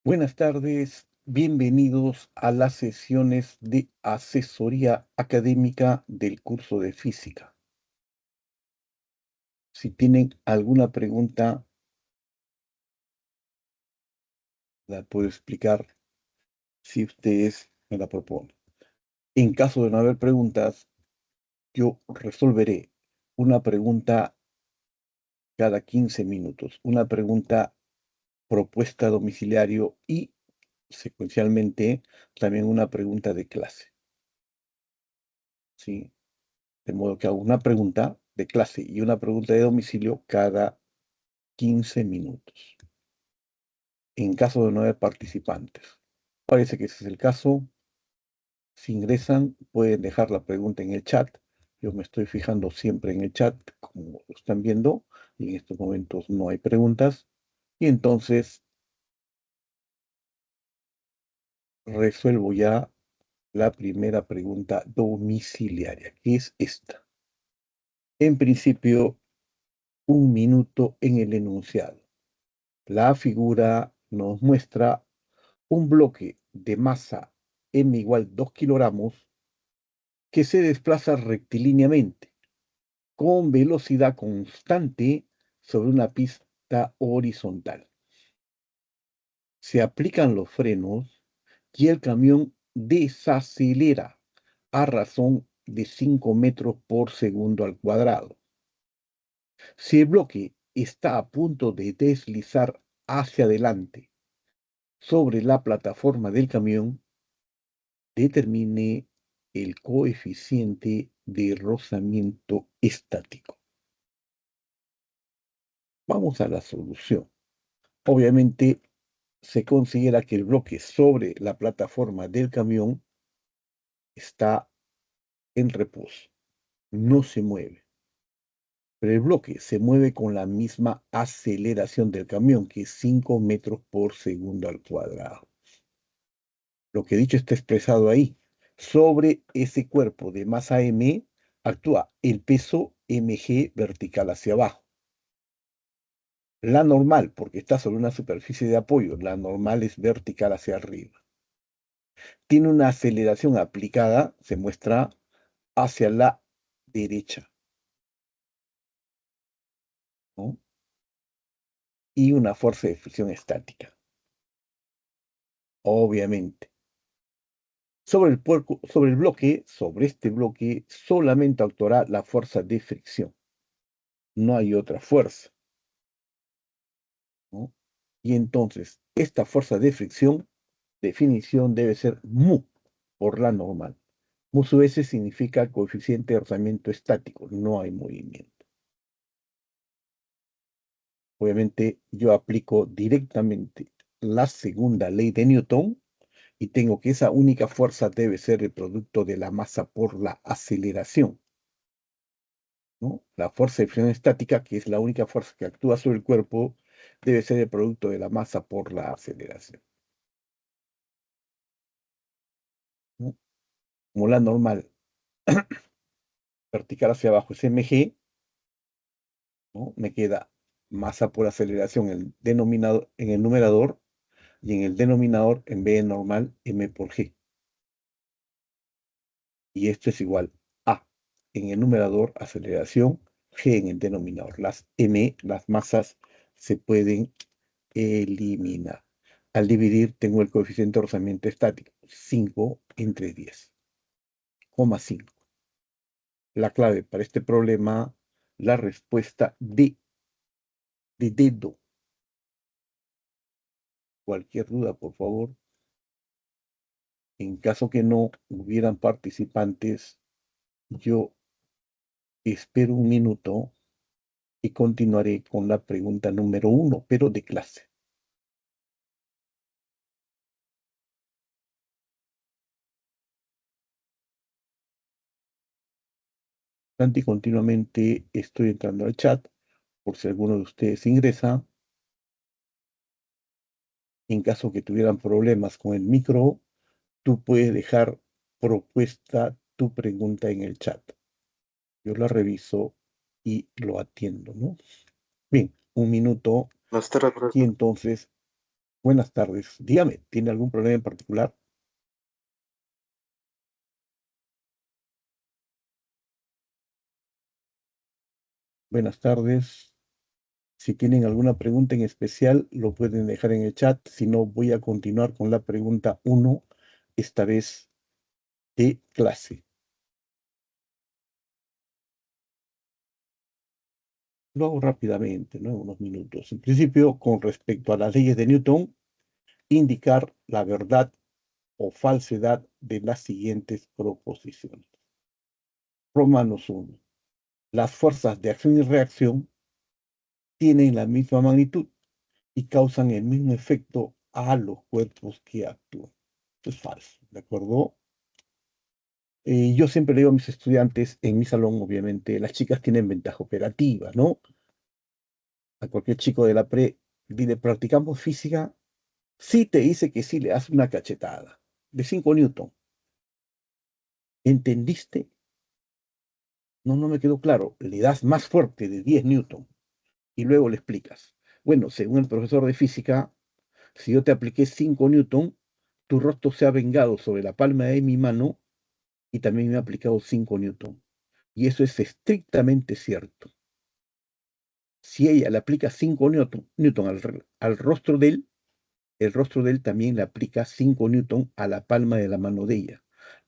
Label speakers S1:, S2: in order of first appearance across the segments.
S1: Buenas tardes, bienvenidos a las sesiones de asesoría académica del curso de física. Si tienen alguna pregunta, la puedo explicar si ustedes me la proponen. En caso de no haber preguntas, yo resolveré una pregunta cada 15 minutos, una pregunta propuesta a domiciliario y secuencialmente también una pregunta de clase, ¿sí? De modo que hago una pregunta de clase y una pregunta de domicilio cada 15 minutos, en caso de no haber participantes. Parece que ese es el caso. Si ingresan, pueden dejar la pregunta en el chat. Yo me estoy fijando siempre en el chat, como lo están viendo, y en estos momentos no hay preguntas. Y entonces resuelvo ya la primera pregunta domiciliaria, que es esta. En principio, un minuto en el enunciado. La figura nos muestra un bloque de masa m igual 2 kilogramos que se desplaza rectilíneamente con velocidad constante sobre una pista horizontal. Se aplican los frenos y el camión desacelera a razón de 5 metros por segundo al cuadrado. Si el bloque está a punto de deslizar hacia adelante sobre la plataforma del camión, determine el coeficiente de rozamiento estático. Vamos a la solución. Obviamente, se considera que el bloque sobre la plataforma del camión está en reposo, no se mueve. Pero el bloque se mueve con la misma aceleración del camión, que es 5 metros por segundo al cuadrado. Lo que dicho está expresado ahí. Sobre ese cuerpo de masa m actúa el peso mg vertical hacia abajo. La normal, porque está sobre una superficie de apoyo, la normal es vertical hacia arriba. Tiene una aceleración aplicada, se muestra hacia la derecha, ¿no? Y una fuerza de fricción estática, obviamente. Sobre el bloque, sobre este bloque, solamente actuará la fuerza de fricción. No hay otra fuerza, ¿no? Y entonces, esta fuerza de fricción, definición debe ser mu por la normal. Mu sub s significa coeficiente de rozamiento estático, no hay movimiento. Obviamente, yo aplico directamente la segunda ley de Newton y tengo que esa única fuerza debe ser el producto de la masa por la aceleración, ¿no? La fuerza de fricción estática, que es la única fuerza que actúa sobre el cuerpo, debe ser el producto de la masa por la aceleración, ¿no? Como la normal vertical hacia abajo es mg, ¿no? Me queda masa por aceleración en el numerador, y en el denominador, en vez de normal, m por g. Y esto es igual a, en el numerador, aceleración, g en el denominador. Las m, las masas, se pueden eliminar. Al dividir, tengo el coeficiente de rozamiento estático, 5 entre 10,5. La clave para este problema, la respuesta de dedo. Cualquier duda, por favor. En caso que no hubieran participantes, yo espero un minuto y continuaré con la pregunta número 1, pero de clase. Y continuamente estoy entrando al chat por si alguno de ustedes ingresa. En caso que tuvieran problemas con el micro, tú puedes dejar propuesta tu pregunta en el chat. Yo la reviso y lo atiendo, ¿no? Bien, un minuto
S2: Buenas tardes,
S1: y
S2: profesor.
S1: entonces Buenas tardes. Dígame, ¿tiene algún problema en particular? Buenas tardes. Si tienen alguna pregunta en especial, lo pueden dejar en el chat. Si no, voy a continuar con la pregunta uno, esta vez de clase. Lo hago rápidamente, ¿no? En unos minutos. En principio, con respecto a las leyes de Newton, indicar la verdad o falsedad de las siguientes proposiciones. Romanos 1. Las fuerzas de acción y reacción tienen la misma magnitud y causan el mismo efecto a los cuerpos que actúan. Esto es falso, ¿de acuerdo? Yo siempre le digo a mis estudiantes, en mi salón, obviamente, las chicas tienen ventaja operativa, ¿no? A cualquier chico de la pre, dile, practicamos física, sí te dice que sí le hace una cachetada de 5 newton. ¿Entendiste? No, no me quedó claro. Le das más fuerte de 10 newton y luego le explicas. Bueno, según el profesor de física, si yo te apliqué 5 newton, tu rostro se ha vengado sobre la palma de mi mano y también me ha aplicado 5 newton. Y eso es estrictamente cierto. Si ella le aplica 5 newton al rostro de él, el rostro de él también le aplica 5 newton a la palma de la mano de ella.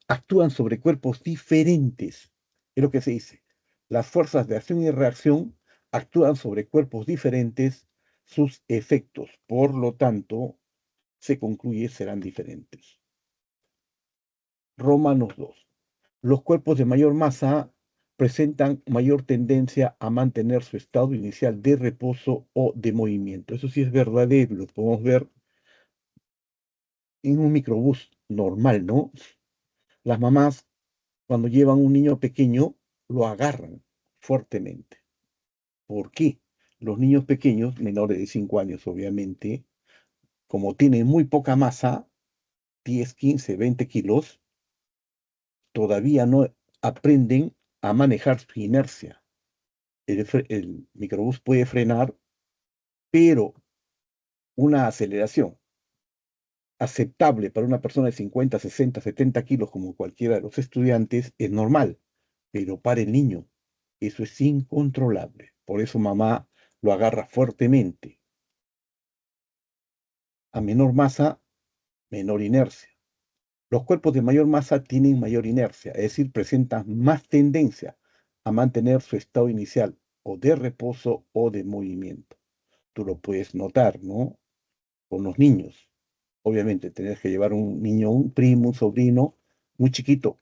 S1: Actúan sobre cuerpos diferentes. Es lo que se dice. Las fuerzas de acción y reacción actúan sobre cuerpos diferentes. Sus efectos, por lo tanto, se concluye serán diferentes. Romanos 2. Los cuerpos de mayor masa presentan mayor tendencia a mantener su estado inicial de reposo o de movimiento. Eso sí es verdadero, lo podemos ver en un microbús normal, ¿no? Las mamás, cuando llevan un niño pequeño, lo agarran fuertemente. ¿Por qué? Los niños pequeños, menores de 5 años, obviamente, como tienen muy poca masa, 10, 15, 20 kilos, todavía no aprenden a manejar su inercia. El microbús puede frenar, pero una aceleración aceptable para una persona de 50, 60, 70 kilos como cualquiera de los estudiantes es normal, pero para el niño eso es incontrolable. Por eso mamá lo agarra fuertemente. A menor masa, menor inercia. Los cuerpos de mayor masa tienen mayor inercia, es decir, presentan más tendencia a mantener su estado inicial o de reposo o de movimiento. Tú lo puedes notar, ¿no? Con los niños. Obviamente, tenés que llevar un niño, un primo, un sobrino muy chiquito,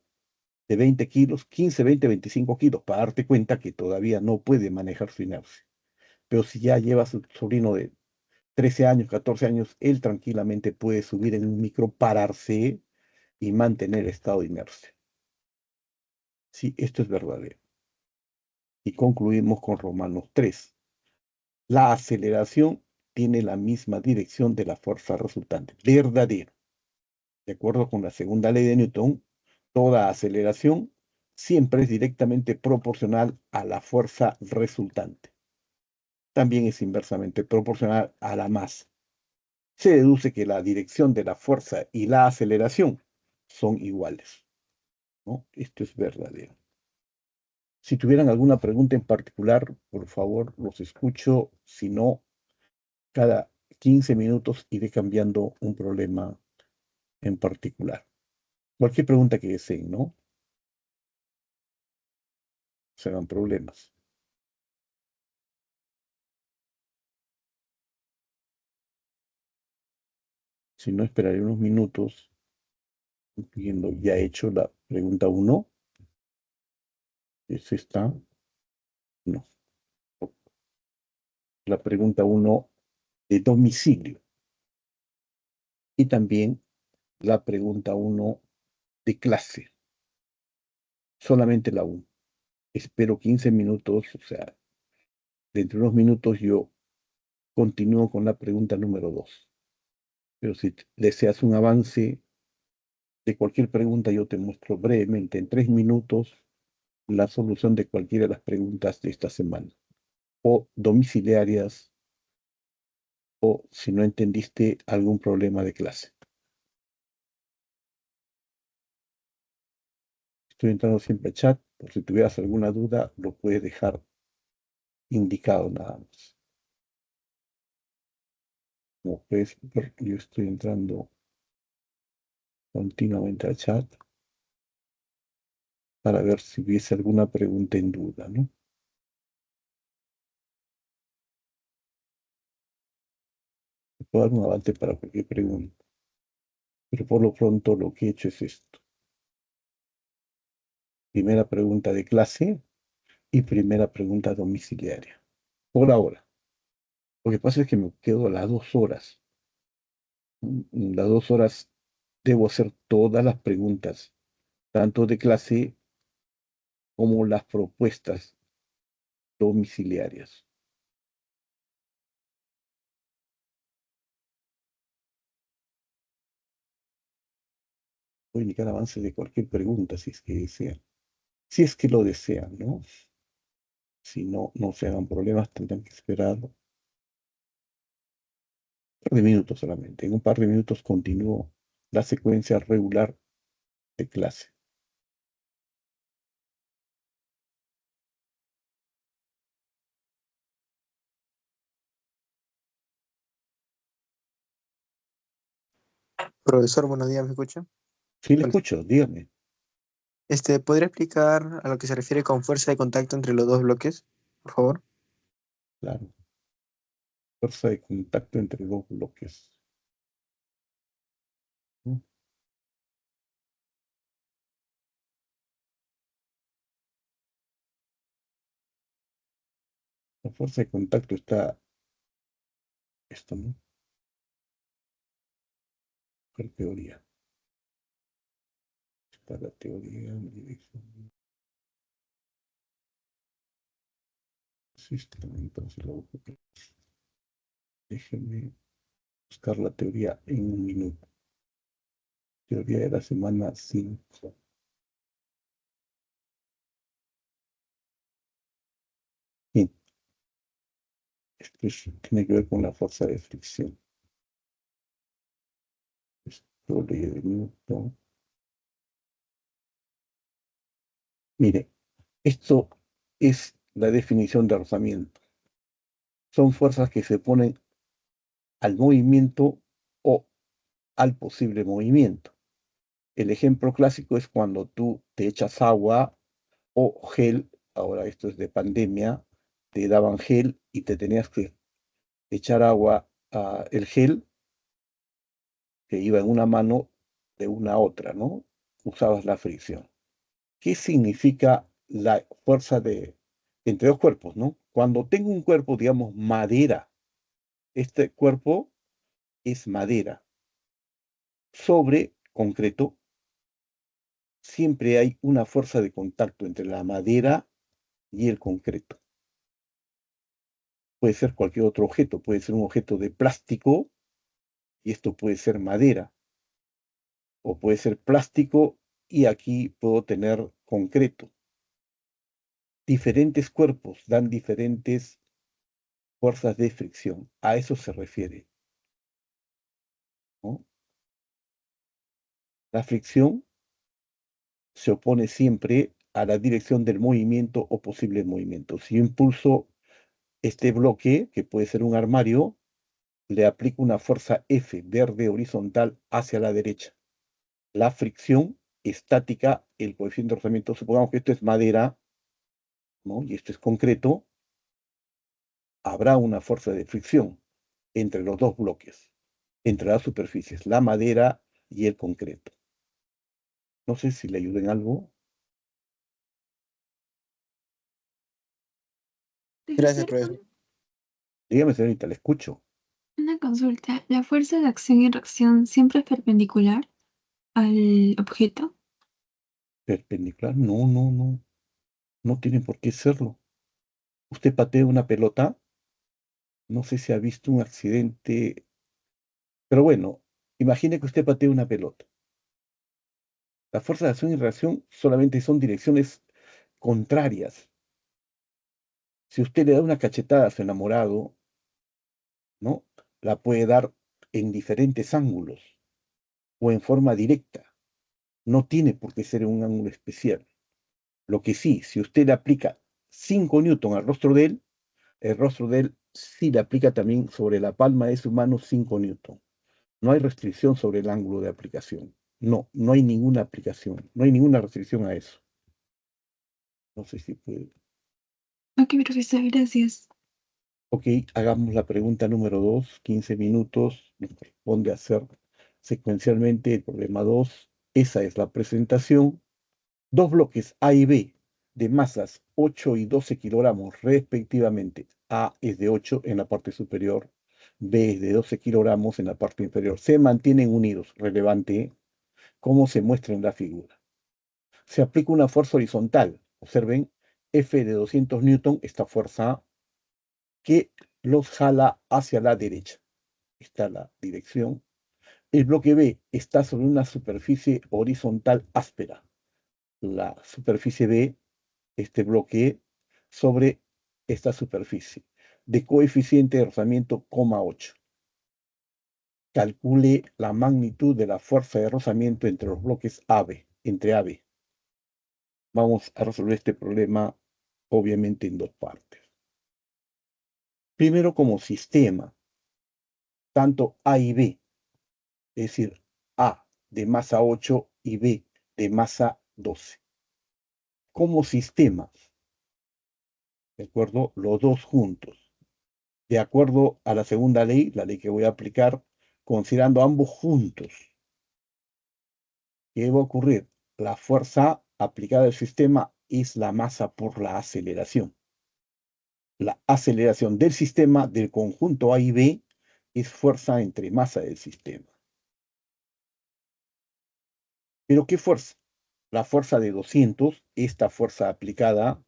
S1: de 20 kilos, 15, 20, 25 kilos, para darte cuenta que todavía no puede manejar su inercia. Pero si ya llevas un sobrino de 13 años, 14 años, él tranquilamente puede subir en un micro, pararse y mantener estado de inercia. Sí, esto es verdadero. Y concluimos con Romanos 3. La aceleración tiene la misma dirección de la fuerza resultante. Verdadero. De acuerdo con la segunda ley de Newton, toda aceleración siempre es directamente proporcional a la fuerza resultante. También es inversamente proporcional a la masa. Se deduce que la dirección de la fuerza y la aceleración son iguales, ¿no? Esto es verdadero. Si tuvieran alguna pregunta en particular, por favor, los escucho. Si no, cada 15 minutos iré cambiando un problema en particular. Cualquier pregunta que deseen, ¿no? Serán problemas. Si no, esperaré unos minutos, viendo ya hecho la pregunta uno. ¿Es esta? No. La pregunta uno de domicilio. Y también la pregunta uno de clase. Solamente la 1. Espero 15 minutos, o sea, dentro de unos minutos yo continúo con la pregunta número 2. Pero si deseas un avance de cualquier pregunta, yo te muestro brevemente en 3 minutos la solución de cualquiera de las preguntas de esta semana o domiciliarias o si no entendiste algún problema de clase. Estoy entrando siempre al chat, por si tuvieras alguna duda, lo puedes dejar indicado nada más. Como puedes ver, yo estoy entrando continuamente al chat para ver si hubiese alguna pregunta en duda, ¿no? Puedo dar un avance para cualquier pregunta, pero por lo pronto lo que he hecho es esto. Primera pregunta de clase y primera pregunta domiciliaria. Por ahora. Lo que pasa es que me quedo las 2 horas. Las 2 horas debo hacer todas las preguntas, tanto de clase como las propuestas domiciliarias. Voy a indicar avance de cualquier pregunta si es que desean. Si es que lo desean, ¿no? Si no, no se hagan problemas, tendrán que esperar un par de minutos solamente. En un par de minutos continúo la secuencia regular de clase.
S2: Profesor, buenos días, ¿me escucha?
S1: Sí, le
S2: Hola.
S1: escucho, dígame.
S2: ¿Podría explicar a lo que se refiere con fuerza de contacto entre los dos bloques, por favor?
S1: Claro. Fuerza de contacto entre dos bloques, ¿no? La fuerza de contacto está, esto, ¿no? ¿Cuál teoría? Está la teoría, la dirección, sistema, entonces lo busco. Déjenme buscar la teoría en un minuto. Teoría de la semana 5. Bien, tiene que ver con la fuerza de fricción. Esto ley de Newton. Mire, esto es la definición de rozamiento. Son fuerzas que se oponen al movimiento o al posible movimiento. El ejemplo clásico es cuando tú te echas agua o gel, ahora esto es de pandemia, te daban gel y te tenías que echar agua a el gel que iba en una mano de una a otra, ¿no? Usabas la fricción. ¿Qué significa la fuerza de entre dos cuerpos, ¿no? Cuando tengo un cuerpo, digamos, madera, este cuerpo es madera. Sobre concreto, siempre hay una fuerza de contacto entre la madera y el concreto. Puede ser cualquier otro objeto, puede ser un objeto de plástico y esto puede ser madera, o puede ser plástico y aquí puedo tener concreto. Diferentes cuerpos dan diferentes fuerzas de fricción. A eso se refiere, ¿no? La fricción se opone siempre a la dirección del movimiento o posible movimiento. Si yo impulso este bloque, que puede ser un armario, le aplico una fuerza F verde horizontal hacia la derecha. La fricción estática, el coeficiente de rozamiento, supongamos que esto es madera, ¿no? Y esto es concreto, habrá una fuerza de fricción entre los dos bloques, entre las superficies, la madera y el concreto. No sé si le ayuda en algo.
S2: Gracias,
S3: Profesor,
S2: profesor.
S1: Dígame, señorita, le escucho.
S3: una consulta. ¿La fuerza de acción y reacción siempre es perpendicular al objeto?
S1: Perpendicular, no, no, no, no tiene por qué serlo. Usted patea una pelota, no sé si ha visto un accidente, pero bueno, imagine que usted patea una pelota. Las fuerzas de acción y reacción solamente son direcciones contrarias. Si usted le da una cachetada a su enamorado, ¿no? la puede dar en diferentes ángulos o en forma directa. No tiene por qué ser un ángulo especial. Lo que sí, si usted le aplica 5 newton al rostro de él, el rostro de él sí le aplica también sobre la palma de su mano 5 newton. No hay restricción sobre el ángulo de aplicación. No, no hay ninguna aplicación. No hay ninguna restricción a eso. No sé si puede.
S3: Ok, profesor, gracias.
S1: Ok, hagamos la pregunta número 2, 15 minutos. Nos corresponde hacer secuencialmente el problema 2. Esa es la presentación. Dos bloques A y B de masas 8 y 12 kilogramos respectivamente. A es de 8 en la parte superior, B es de 12 kilogramos en la parte inferior. Se mantienen unidos, relevante, como se muestra en la figura. Se aplica una fuerza horizontal. Observen, F de 200 newton, esta fuerza que los jala hacia la derecha. Está la dirección. El bloque B está sobre una superficie horizontal áspera. La superficie B, este bloque, sobre esta superficie, de coeficiente de rozamiento 0,8. Calcule la magnitud de la fuerza de rozamiento entre los bloques AB, entre AB. Vamos a resolver este problema, obviamente, en dos partes. Primero, como sistema, tanto A y B, es decir, A de masa 8 y B de masa 12. Como sistemas, ¿de acuerdo? Los dos juntos. De acuerdo a la segunda ley, la ley que voy a aplicar, considerando ambos juntos, ¿qué va a ocurrir? La fuerza aplicada al sistema es la masa por la aceleración. La aceleración del sistema del conjunto A y B es fuerza entre masa del sistema. ¿Pero qué fuerza? La fuerza de 200, esta fuerza aplicada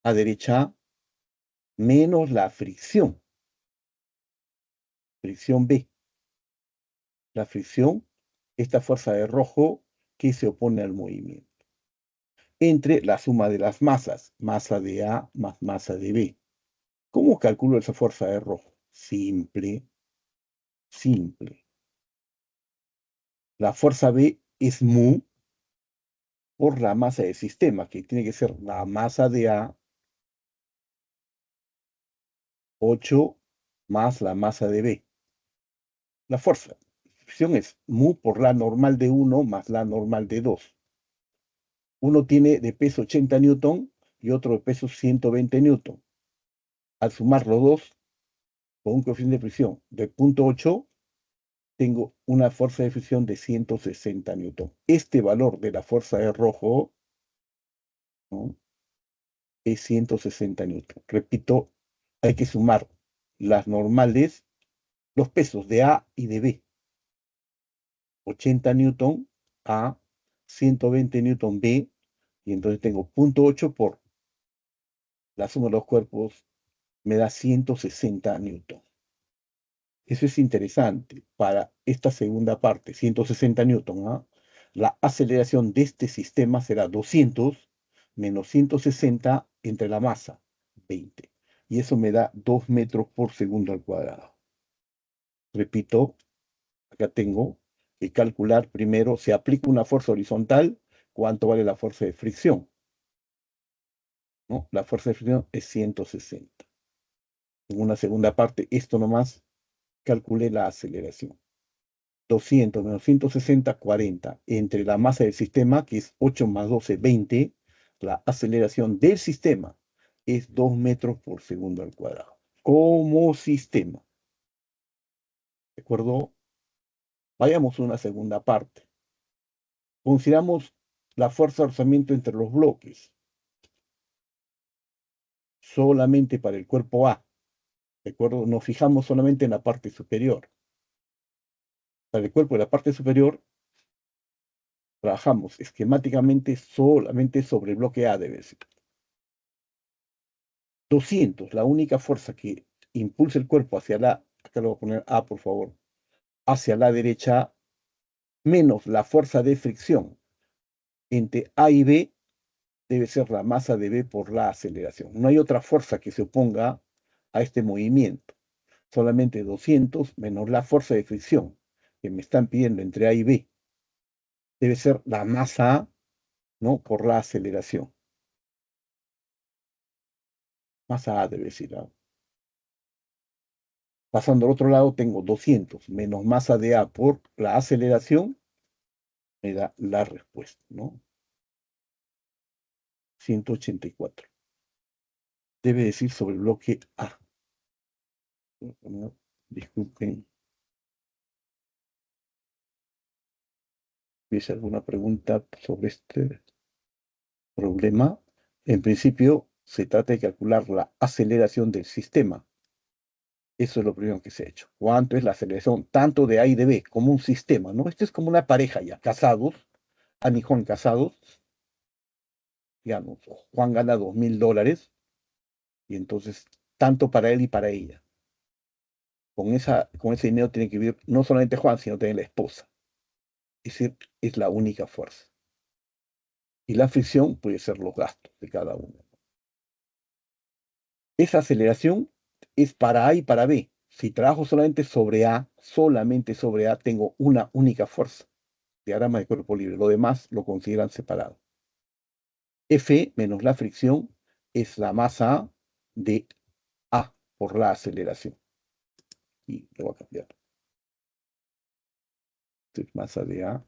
S1: a derecha, menos la fricción B. La fricción, esta fuerza de rojo que se opone al movimiento. Entre la suma de las masas, masa de A más masa de B. ¿Cómo calculo esa fuerza de rojo? Simple. La fuerza B es mu por la masa del sistema, que tiene que ser la masa de A 8 más la masa de B. La fuerza de fricción es mu por la normal de 1 más la normal de 2. Uno tiene de peso 80 newton y otro de peso 120 newton. Al sumar los dos, con un coeficiente de fricción de 0,8, tengo una fuerza de fricción de 160 newton. Este valor de la fuerza de rojo, ¿no?, es 160 newton. Repito, hay que sumar las normales, los pesos de A y de B. 80 newton A, 120 newton B, y entonces tengo 0,8 por la suma de los cuerpos, me da 160 newton. Eso es interesante para esta segunda parte, 160 newton. ¿Ah? La aceleración de este sistema será 200 menos 160 entre la masa, 20. Y eso me da 2 metros por segundo al cuadrado. Repito, acá tengo que calcular primero, se aplica una fuerza horizontal, ¿cuánto vale la fuerza de fricción? ¿No? La fuerza de fricción es 160. En una segunda parte, esto nomás, calculé la aceleración. 200 menos 160, 40. Entre la masa del sistema, que es 8 más 12, 20, la aceleración del sistema es 2 metros por segundo al cuadrado. Como sistema. ¿De acuerdo? Vayamos a una segunda parte. Consideramos la fuerza de rozamiento entre los bloques. Solamente para el cuerpo A. ¿De acuerdo? Nos fijamos solamente en la parte superior. Para el cuerpo de la parte superior, trabajamos esquemáticamente solamente sobre el bloque A, debe ser. 200, la única fuerza que impulsa el cuerpo hacia la, acá lo voy a poner A, por favor, hacia la derecha, menos la fuerza de fricción entre A y B, debe ser la masa de B por la aceleración. No hay otra fuerza que se oponga a este movimiento. solamente 200 menos la fuerza de fricción que me están pidiendo entre A y B. Debe ser la masa A, ¿no? Por la aceleración. Masa A debe ser A. Pasando al otro lado, tengo 200 menos masa de A por la aceleración, me da la respuesta, ¿no? 184. Debe decir sobre el bloque A. Disculpen. ¿Hubiese alguna pregunta sobre este problema? En principio, se trata de calcular la aceleración del sistema. Eso es lo primero que se ha hecho. ¿Cuánto es la aceleración tanto de A y de B como un sistema, ¿no? Esto es como una pareja ya, casados, Ana y Juan casados, digamos, Juan gana $2.000 y entonces tanto para él y para ella. Con ese dinero tiene que vivir no solamente Juan, sino también la esposa. Es decir, es la única fuerza. Y la fricción puede ser los gastos de cada uno. Esa aceleración es para A y para B. Si trabajo solamente sobre A, tengo una única fuerza. Diagrama de cuerpo libre. Lo demás lo consideran separado. F menos la fricción es la masa de A por la aceleración. Y lo voy a cambiar. Esto es masa de A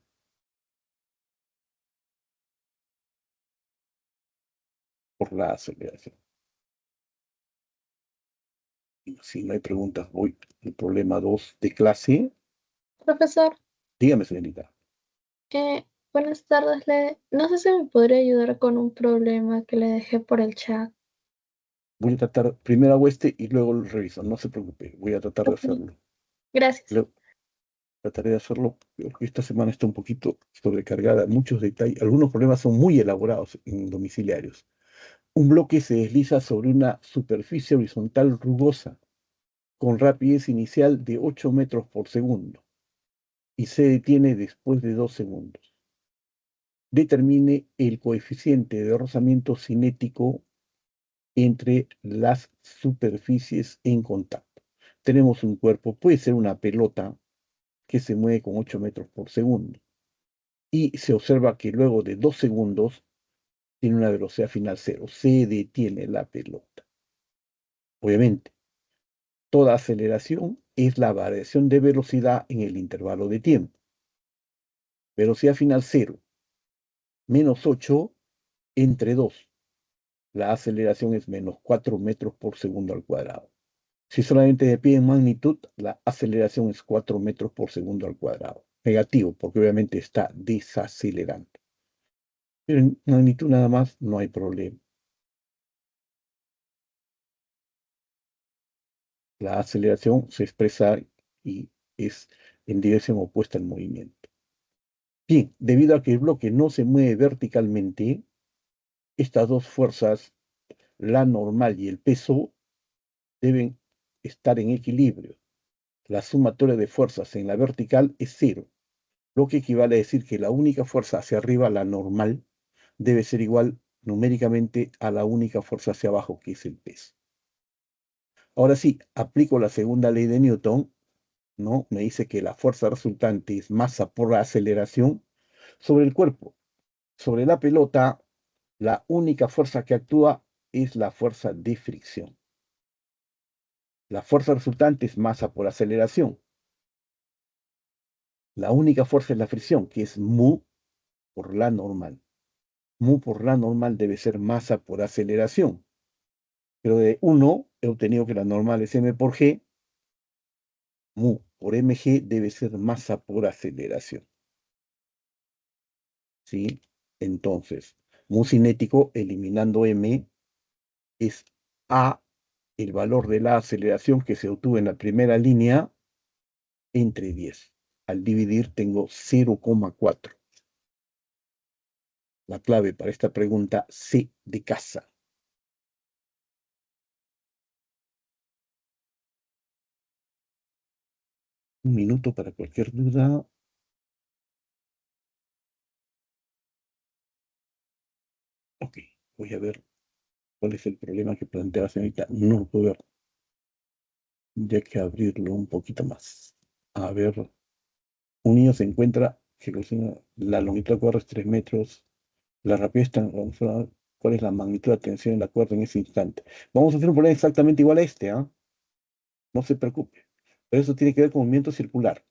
S1: por la aceleración. Y si no hay preguntas, voy al problema 2 de clase.
S4: Profesor,
S1: Dígame, señorita.
S4: buenas tardes. No sé si me podría ayudar con un problema que le dejé por el chat.
S1: Voy a tratar, primero hago este y luego lo reviso. No se preocupe, voy a tratar de
S4: Ok,
S1: hacerlo.
S4: gracias.
S1: Trataré de hacerlo, porque esta semana está un poquito sobrecargada. Muchos detalles, algunos problemas son muy elaborados en domiciliarios. Un bloque se desliza sobre una superficie horizontal rugosa con rapidez inicial de 8 metros por segundo y se detiene después de 2 segundos. Determine el coeficiente de rozamiento cinético entre las superficies en contacto. Tenemos un cuerpo, puede ser una pelota que se mueve con 8 metros por segundo y se observa que luego de 2 segundos tiene una velocidad final cero, se detiene la pelota. Obviamente, toda aceleración es la variación de velocidad en el intervalo de tiempo. Velocidad final cero, menos 8 entre 2. La aceleración es menos 4 metros por segundo al cuadrado. Si solamente de pie en magnitud, la aceleración es 4 metros por segundo al cuadrado. Negativo, porque obviamente está desacelerando. Pero en magnitud nada más no hay problema. La aceleración se expresa y es en dirección opuesta al movimiento. Bien, debido a que el bloque no se mueve verticalmente, estas dos fuerzas, la normal y el peso, deben estar en equilibrio. La sumatoria de fuerzas en la vertical es cero, lo que equivale a decir que la única fuerza hacia arriba, la normal, debe ser igual numéricamente a la única fuerza hacia abajo, que es el peso. Ahora sí, aplico la segunda ley de Newton, ¿no? Me dice que la fuerza resultante es masa por la aceleración sobre el cuerpo. Sobre la pelota, la única fuerza que actúa es la fuerza de fricción. La fuerza resultante es masa por aceleración. La única fuerza es la fricción, que es mu por la normal. Mu por la normal debe ser masa por aceleración. Pero de 1 he obtenido que la normal es m por g. Mu por mg debe ser masa por aceleración. ¿Sí? Entonces, mu cinético, eliminando m, es a, el valor de la aceleración que se obtuvo en la primera línea, entre 10. Al dividir tengo 0,4. La clave para esta pregunta, C de casa. Un minuto para cualquier duda. Ok, voy a ver cuál es el problema que plantea la señorita. No lo puedo ver. Tendría que abrirlo un poquito más. A ver, un niño se encuentra, la longitud del cuerda es 3 metros, la rapidez tan ¿cuál es la magnitud de la tensión en la cuerda en ese instante? Vamos a hacer un problema exactamente igual a este, ¿ah? No se preocupe. Pero eso tiene que ver con movimiento circular,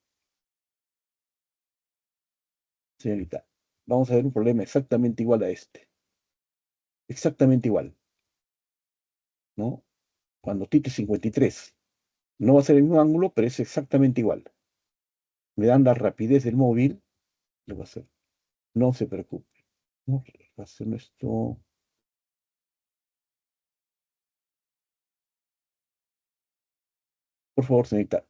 S1: señorita. Vamos a ver un problema exactamente igual a este. Exactamente igual, ¿no? Cuando θ es 53. No va a ser el mismo ángulo, pero es exactamente igual. Le dan la rapidez del móvil, lo va a hacer. No se preocupe. Vamos a hacer esto. Por favor, señorita.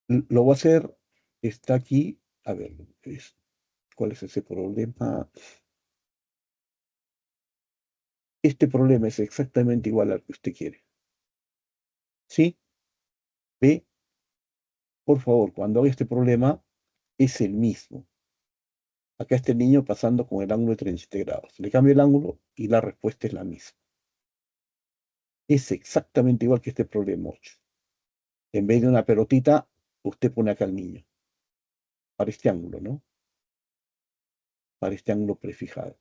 S1: Lo voy a hacer. Está aquí. A ver, ¿cuál es ese problema? Este problema es exactamente igual al que usted quiere. ¿Sí? ¿Ve? Por favor, cuando haga este problema, es el mismo. Acá está el niño pasando con el ángulo de 37 grados. Le cambio el ángulo y la respuesta es la misma. Es exactamente igual que este problema 8. En vez de una pelotita, usted pone acá al niño. Para este ángulo, ¿no? Para este ángulo prefijado.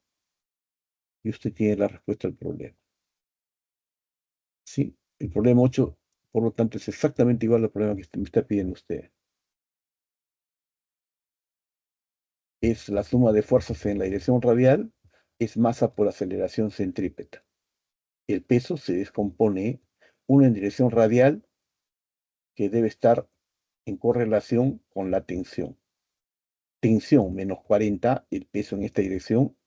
S1: Y usted tiene la respuesta al problema. ¿Sí? El problema 8, por lo tanto, es exactamente igual al problema que me está pidiendo usted. Es la suma de fuerzas en la dirección radial, es masa por aceleración centrípeta. El peso se descompone, uno en dirección radial, que debe estar en correlación con la tensión. Tensión menos 40, el peso en esta dirección,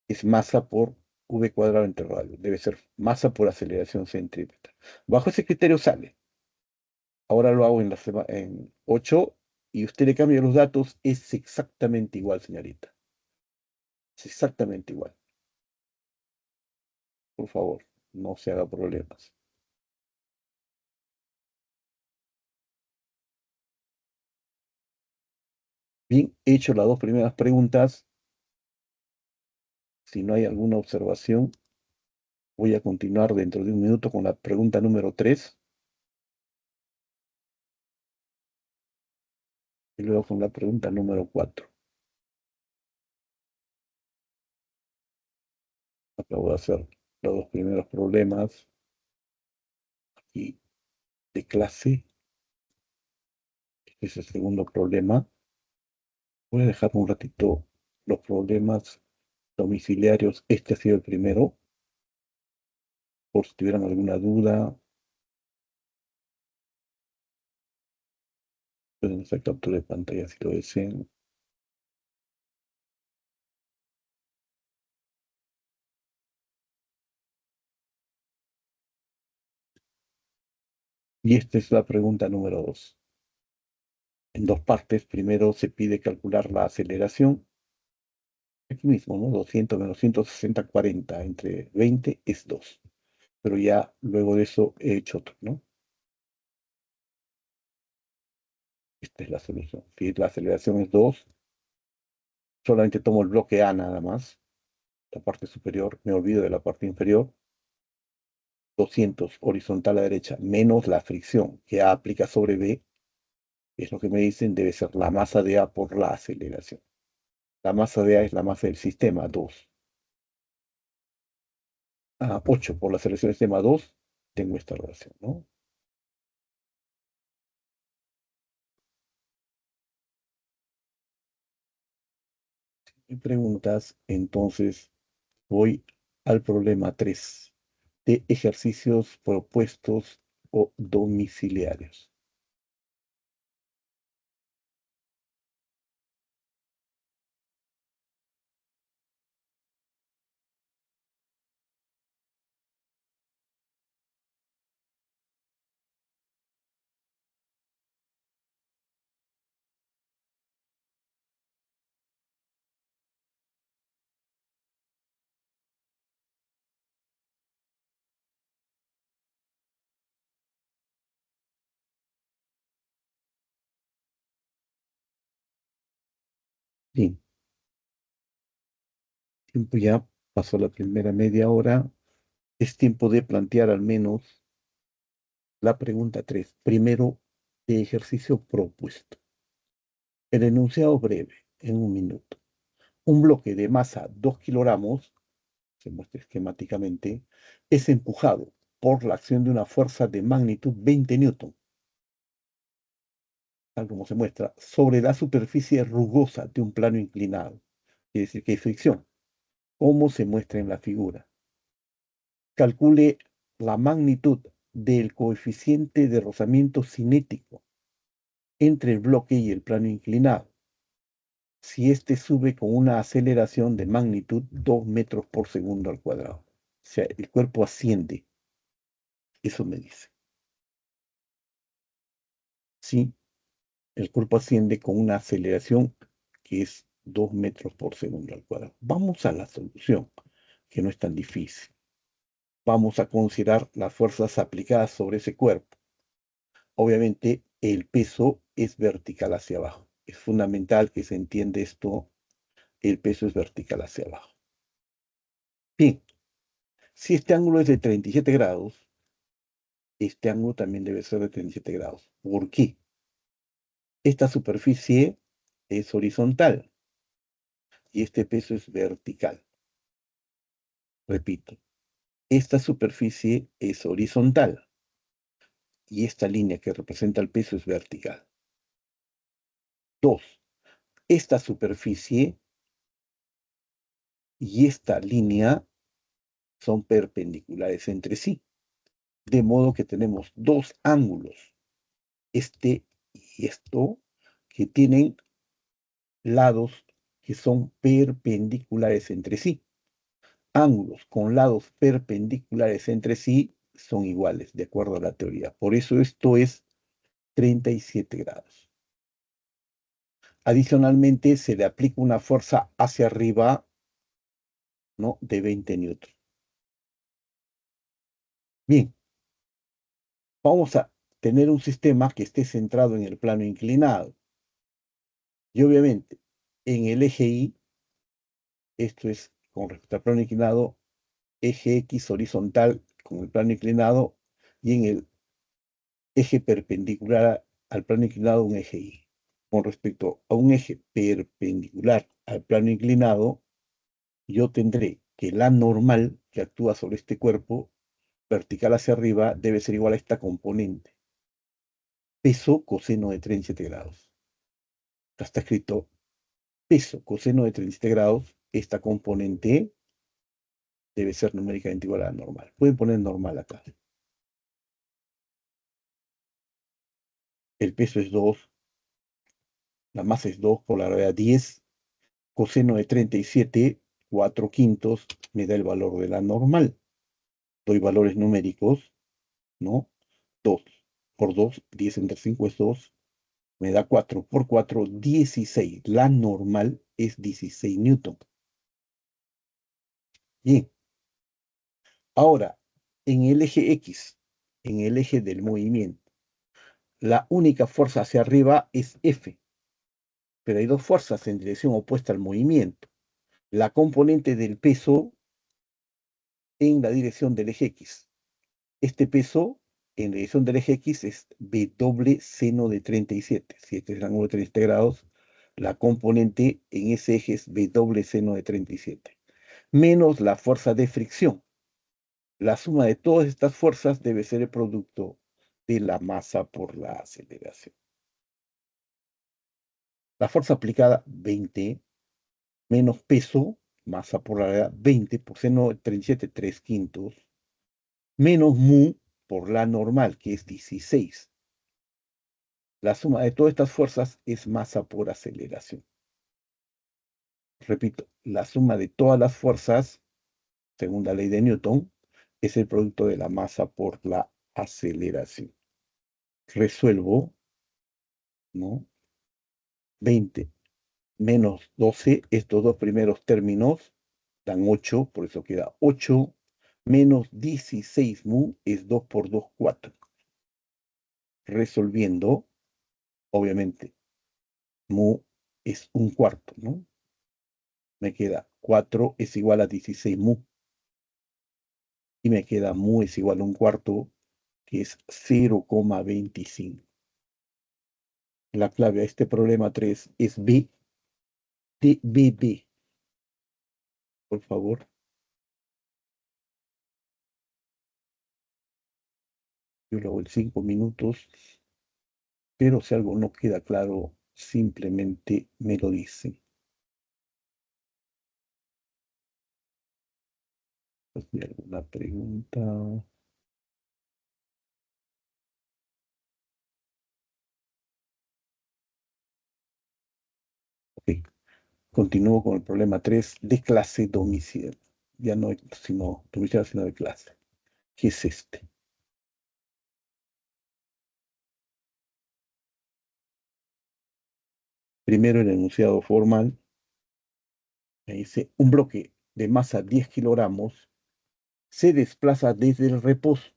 S1: es masa por v cuadrado entre radio. Debe ser masa por aceleración centrípeta. Bajo ese criterio sale. Ahora lo hago en 8 y usted le cambia los datos. Es exactamente igual, señorita. Es exactamente igual. Por favor, no se haga problemas. Bien, he hecho las dos primeras preguntas. Si no hay alguna observación, voy a continuar dentro de un minuto con la pregunta número 3 y luego con la pregunta número 4. Acabo de hacer los dos primeros problemas aquí de clase. Este es el segundo problema. Voy a dejar un ratito los problemas domiciliarios. Este ha sido el primero. Por si tuvieran alguna duda, pueden hacer captura de pantalla si lo desean. Y esta es la pregunta número 2. En dos partes. Primero se pide calcular la aceleración. Aquí mismo, ¿no? 200 menos 160, 40 entre 20 es 2. Pero ya luego de eso he hecho otro, ¿no? Esta es la solución. Si la aceleración es 2, solamente tomo el bloque A nada más, la parte superior, me olvido de la parte inferior. 200 horizontal a la derecha menos la fricción que A aplica sobre B, es lo que me dicen, debe ser la masa de A por la aceleración. La masa de A es la masa del sistema, 2. 8 por la aceleración del sistema, 2. Tengo esta relación, ¿no? Y preguntas, entonces voy al problema 3 de ejercicios propuestos o domiciliarios. Bien, tiempo ya pasó la primera media hora. Es tiempo de plantear al menos la pregunta 3, primero de ejercicio propuesto. El enunciado breve, en 1 minuto. Un bloque de masa 2 kilogramos, se muestra esquemáticamente, es empujado por la acción de una fuerza de magnitud 20 newton, tal como se muestra, sobre la superficie rugosa de un plano inclinado. Quiere decir que hay fricción, como se muestra en la figura. Calcule la magnitud del coeficiente de rozamiento cinético entre el bloque y el plano inclinado, si éste sube con una aceleración de magnitud 2 metros por segundo al cuadrado. O sea, el cuerpo asciende. Eso me dice. Sí, el cuerpo asciende con una aceleración que es 2 metros por segundo al cuadrado. Vamos a la solución, que no es tan difícil. Vamos a considerar las fuerzas aplicadas sobre ese cuerpo. Obviamente, el peso es vertical hacia abajo. Es fundamental que se entienda esto. El peso es vertical hacia abajo. Bien, si este ángulo es de 37 grados, este ángulo también debe ser de 37 grados. ¿Por qué? Esta superficie es horizontal y este peso es vertical. Repito, esta superficie es horizontal y esta línea que representa el peso es vertical. 2. Esta superficie y esta línea son perpendiculares entre sí, de modo que tenemos dos ángulos, este y esto, que tienen lados que son perpendiculares entre sí. Ángulos con lados perpendiculares entre sí son iguales, de acuerdo a la teoría. Por eso esto es 37 grados. Adicionalmente, se le aplica una fuerza hacia arriba, ¿no?, de 20 newtons. Bien, vamos a tener un sistema que esté centrado en el plano inclinado. Y obviamente, en el eje Y, esto es con respecto al plano inclinado, eje X horizontal con el plano inclinado, y en el eje perpendicular al plano inclinado un eje Y. Con respecto a un eje perpendicular al plano inclinado, yo tendré que la normal que actúa sobre este cuerpo, vertical hacia arriba, debe ser igual a esta componente. Peso coseno de 37 grados. Acá está escrito peso coseno de 37 grados. Esta componente debe ser numéricamente igual a la normal. Pueden poner normal acá. El peso es 2. La masa es 2 por la gravedad 10. Coseno de 37, 4/5, me da el valor de la normal. Doy valores numéricos, ¿no? 2 por 2, 10 entre 5 es 2. Me da 4 por 4, 16. La normal es 16 newton. Bien. Ahora, en el eje X, en el eje del movimiento, la única fuerza hacia arriba es F. Pero hay dos fuerzas en dirección opuesta al movimiento. La componente del peso en la dirección del eje X. Este peso en la dirección del eje X es B doble seno de 37. Si este es el ángulo de 37 grados, la componente en ese eje es B doble seno de 37. Menos la fuerza de fricción. La suma de todas estas fuerzas debe ser el producto de la masa por la aceleración. La fuerza aplicada, 20, menos peso, masa por la gravedad, 20 por seno de 37, 3/5, menos mu por la normal, que es 16. La suma de todas estas fuerzas es masa por aceleración. Repito, la suma de todas las fuerzas, según la ley de Newton, es el producto de la masa por la aceleración. Resuelvo, ¿no? 20 menos 12, estos dos primeros términos dan 8, por eso queda 8, menos 16 mu es 2 por 2, 4. Resolviendo, obviamente, mu es 1/4, ¿no? Me queda 4 es igual a 16 mu. Y me queda mu es igual a 1/4 que es 0,25. La clave a este problema 3 es B de BB. Por favor. Yo lo hago en 5 minutos, pero si algo no queda claro, simplemente me lo dicen. ¿Hay alguna pregunta? Ok. Continúo con el problema 3 de clase domiciliaria. Ya no sino domiciliaria, sino de clase. ¿Qué es este? Primero el enunciado formal. Me dice, un bloque de masa 10 kilogramos se desplaza desde el reposo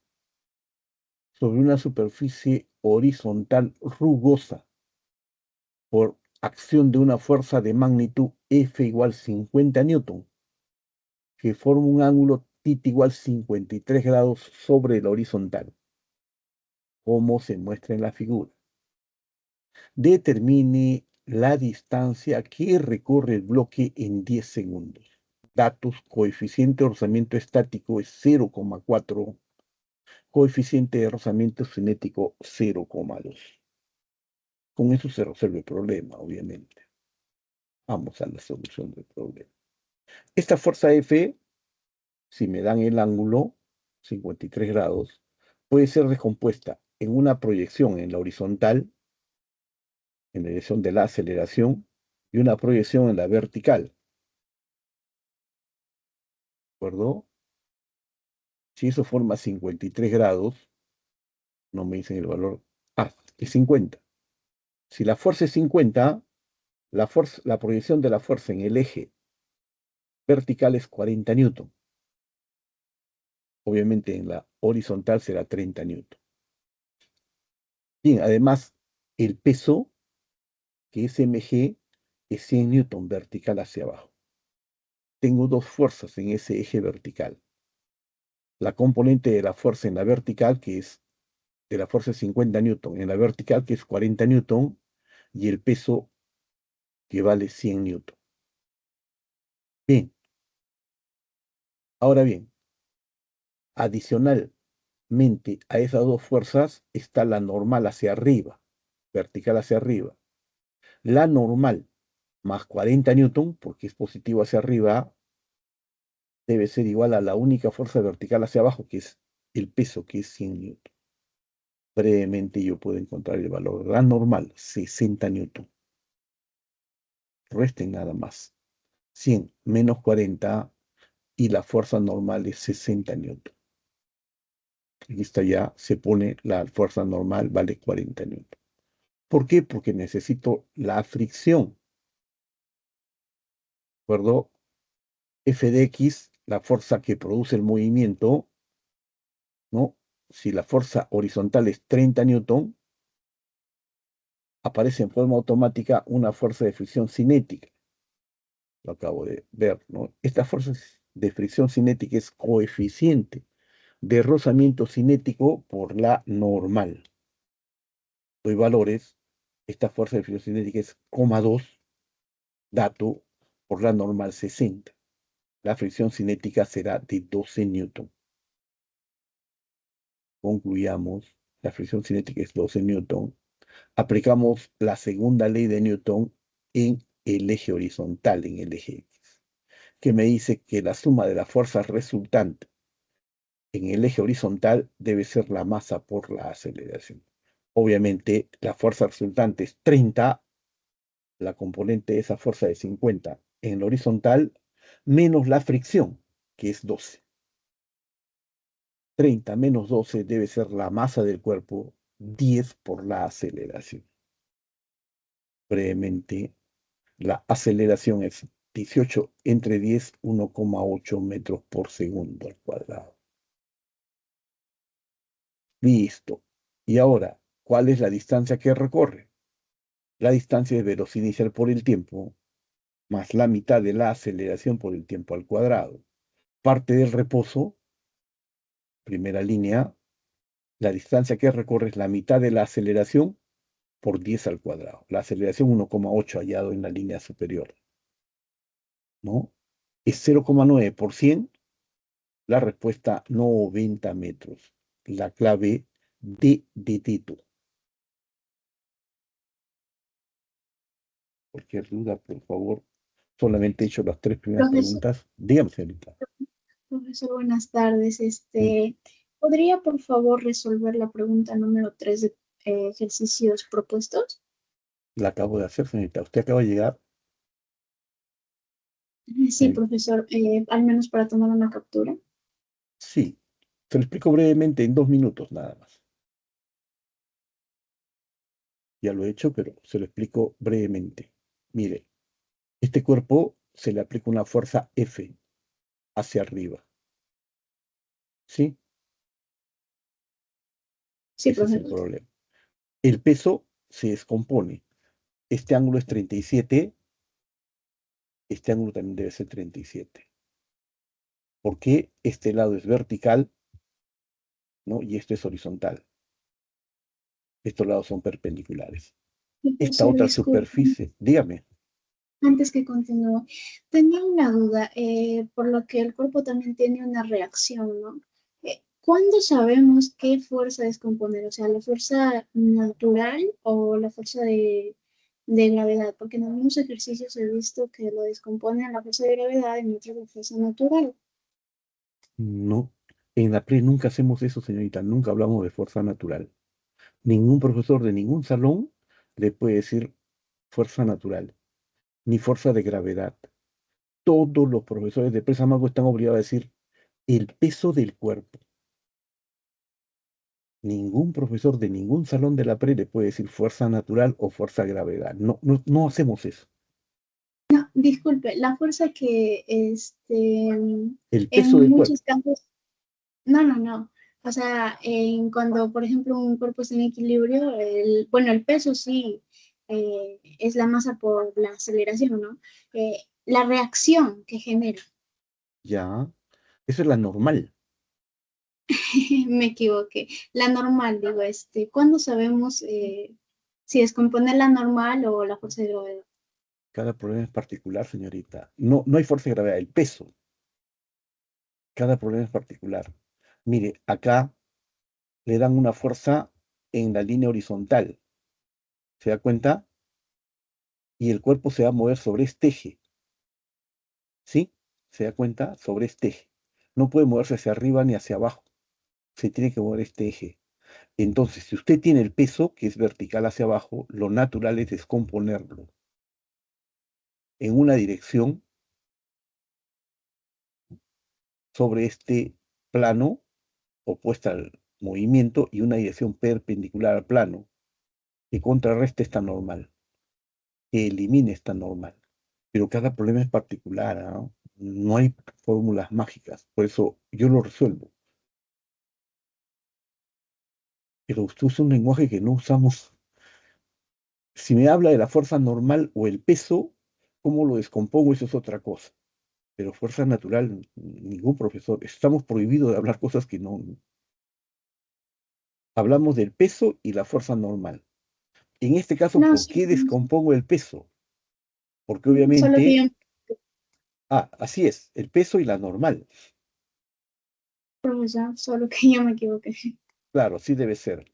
S1: sobre una superficie horizontal rugosa por acción de una fuerza de magnitud F igual 50 newton, que forma un ángulo θ igual 53 grados sobre la horizontal, como se muestra en la figura. Determine la distancia que recorre el bloque en 10 segundos. Datos: coeficiente de rozamiento estático es 0,4, coeficiente de rozamiento cinético 0,2. Con eso se resuelve el problema, obviamente. Vamos a la solución del problema. Esta fuerza F, si me dan el ángulo, 53 grados, puede ser descompuesta en una proyección en la horizontal, en la dirección de la aceleración, y una proyección en la vertical. ¿De acuerdo? Si eso forma 53 grados, no me dicen el valor. Es 50. Si la fuerza es 50, la proyección de la fuerza en el eje vertical es 40 newton. Obviamente en la horizontal será 30 newton. Bien, además, el peso, que es mg, es 100 newton vertical hacia abajo. Tengo dos fuerzas en ese eje vertical. La componente de la fuerza en la vertical, que es de la fuerza 50 newton, en la vertical, que es 40 newton, y el peso, que vale 100 newton. Bien. Ahora bien, adicionalmente a esas dos fuerzas está la normal hacia arriba, vertical hacia arriba. La normal más 40 newton, porque es positivo hacia arriba, debe ser igual a la única fuerza vertical hacia abajo, que es el peso, que es 100 newton. Brevemente yo puedo encontrar el valor de la normal, 60 newton. Resten nada más. 100 menos 40 y la fuerza normal es 60 newton. Aquí está, ya se pone la fuerza normal, vale 40 newton. ¿Por qué? Porque necesito la fricción. ¿De acuerdo? F de X, la fuerza que produce el movimiento, ¿no? Si la fuerza horizontal es 30 newton, aparece en forma automática una fuerza de fricción cinética. Lo acabo de ver, ¿no? Esta fuerza de fricción cinética es coeficiente de rozamiento cinético por la normal. Doy valores. Esta fuerza de fricción cinética es 0,2, dato, por la normal 60. La fricción cinética será de 12 newton. Concluyamos, la fricción cinética es 12 newton. Aplicamos la segunda ley de Newton en el eje horizontal, en el eje X, que me dice que la suma de la fuerza resultante en el eje horizontal debe ser la masa por la aceleración. Obviamente, la fuerza resultante es 30, la componente de esa fuerza es 50 en el horizontal, menos la fricción, que es 12. 30 menos 12 debe ser la masa del cuerpo, 10 por la aceleración. Brevemente, la aceleración es 18 entre 10, 1,8 metros por segundo al cuadrado. Listo. Y ahora, ¿cuál es la distancia que recorre? La distancia es velocidad inicial por el tiempo, más la mitad de la aceleración por el tiempo al cuadrado. Parte del reposo, primera línea, La distancia que recorre es la mitad de la aceleración por 10 al cuadrado. La aceleración 1,8 hallado en la línea superior, ¿no? Es 0,9 por 100, la respuesta 90 metros. La clave D de Tito. Cualquier duda, por favor. Solamente he hecho las 3 primeras
S5: Profesor,
S1: preguntas. Dígame, señorita.
S5: profesor, buenas tardes.
S1: Mm,
S5: ¿Podría por favor resolver la pregunta número 3 de ejercicios propuestos?
S1: La acabo de hacer, señorita. Usted acaba de llegar.
S5: Sí, profesor, al menos para tomar una captura.
S1: Sí. Se lo explico brevemente en 2 minutos nada más. Ya lo he hecho, pero se lo explico brevemente. Mire, este cuerpo se le aplica una fuerza F hacia arriba. ¿Sí?
S5: Sí,
S1: Ese es el
S5: profesor.
S1: problema. El peso se descompone. Este ángulo es 37. Este ángulo también debe ser 37. Porque este lado es vertical, ¿no? Y esto es horizontal. Estos lados son perpendiculares. Esta
S5: Profesor,
S1: otra
S5: disculpe,
S1: superficie, dígame,
S5: antes que continúe, tenía una duda, por lo que el cuerpo también tiene una reacción, ¿no? ¿Cuándo sabemos qué fuerza descomponer? O sea, ¿la fuerza natural o la fuerza de gravedad? Porque en algunos ejercicios he visto que lo descomponen la fuerza de gravedad y en otros la fuerza natural.
S1: no. En la pre nunca hacemos eso, señorita. Nunca hablamos de fuerza natural. Ningún profesor de ningún salón le puede decir fuerza natural, ni fuerza de gravedad. Todos los profesores de Presamago están obligados a decir el peso del cuerpo. Ningún profesor de ningún salón de la pre le puede decir fuerza natural o fuerza de gravedad. No, no, no hacemos eso.
S5: No, disculpe, la fuerza que
S1: El peso
S5: en
S1: del cuerpo.
S5: muchos casos, no, no, no. O sea, cuando, por ejemplo, un cuerpo está en equilibrio, bueno, el peso sí es la masa por la aceleración, ¿no? La reacción que genera,
S1: Ya, eso es la normal.
S5: me equivoqué. La normal, digo, ¿cuándo sabemos si descompone la normal o la fuerza de gravedad?
S1: Cada problema es particular, señorita. No, no hay fuerza de gravedad, el peso. Cada problema es particular. Mire, acá le dan una fuerza en la línea horizontal. ¿Se da cuenta? Y el cuerpo se va a mover sobre este eje. ¿Sí? ¿Se da cuenta? Sobre este eje. No puede moverse hacia arriba ni hacia abajo. Se tiene que mover este eje. Entonces, si usted tiene el peso, que es vertical hacia abajo, lo natural es descomponerlo en una dirección sobre este plano opuesta al movimiento y una dirección perpendicular al plano que contrarreste esta normal, que elimine esta normal. Pero cada problema es particular, ¿ah? No hay fórmulas mágicas, por eso yo lo resuelvo. Pero usted usa un lenguaje que no usamos. Si me habla de la fuerza normal o el peso, ¿cómo lo descompongo? Eso es otra cosa. Pero fuerza natural, ningún profesor. Estamos prohibidos de hablar cosas que no. Hablamos del peso y la fuerza normal. En este caso,
S5: No,
S1: ¿por
S5: sí,
S1: qué descompongo el peso? Porque
S5: solo que
S1: obviamente,
S5: yo,
S1: así es, el peso y la normal.
S5: profesor, solo que yo me equivoqué.
S1: Claro, así debe ser.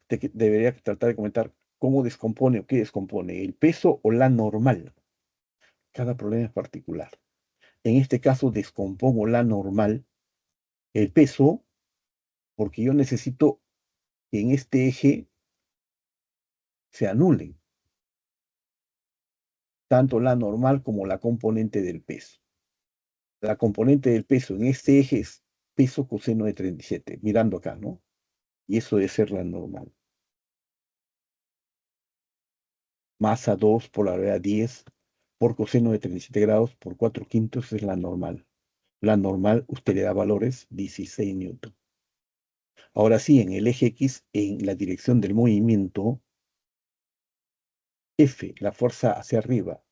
S1: Debería tratar de comentar cómo descompone o qué descompone, el peso o la normal. Cada problema es particular. En este caso, descompongo la normal, el peso, porque yo necesito que en este eje se anulen tanto la normal como la componente del peso. La componente del peso en este eje es peso coseno de 37, mirando acá, ¿no? Y eso debe ser la normal. Masa 2 por la gravedad 10 por coseno de 37 grados por 4 quintos es la normal. La normal, usted le da valores 16 newton. Ahora sí, en el eje X, en la dirección del movimiento, F, la fuerza hacia arriba,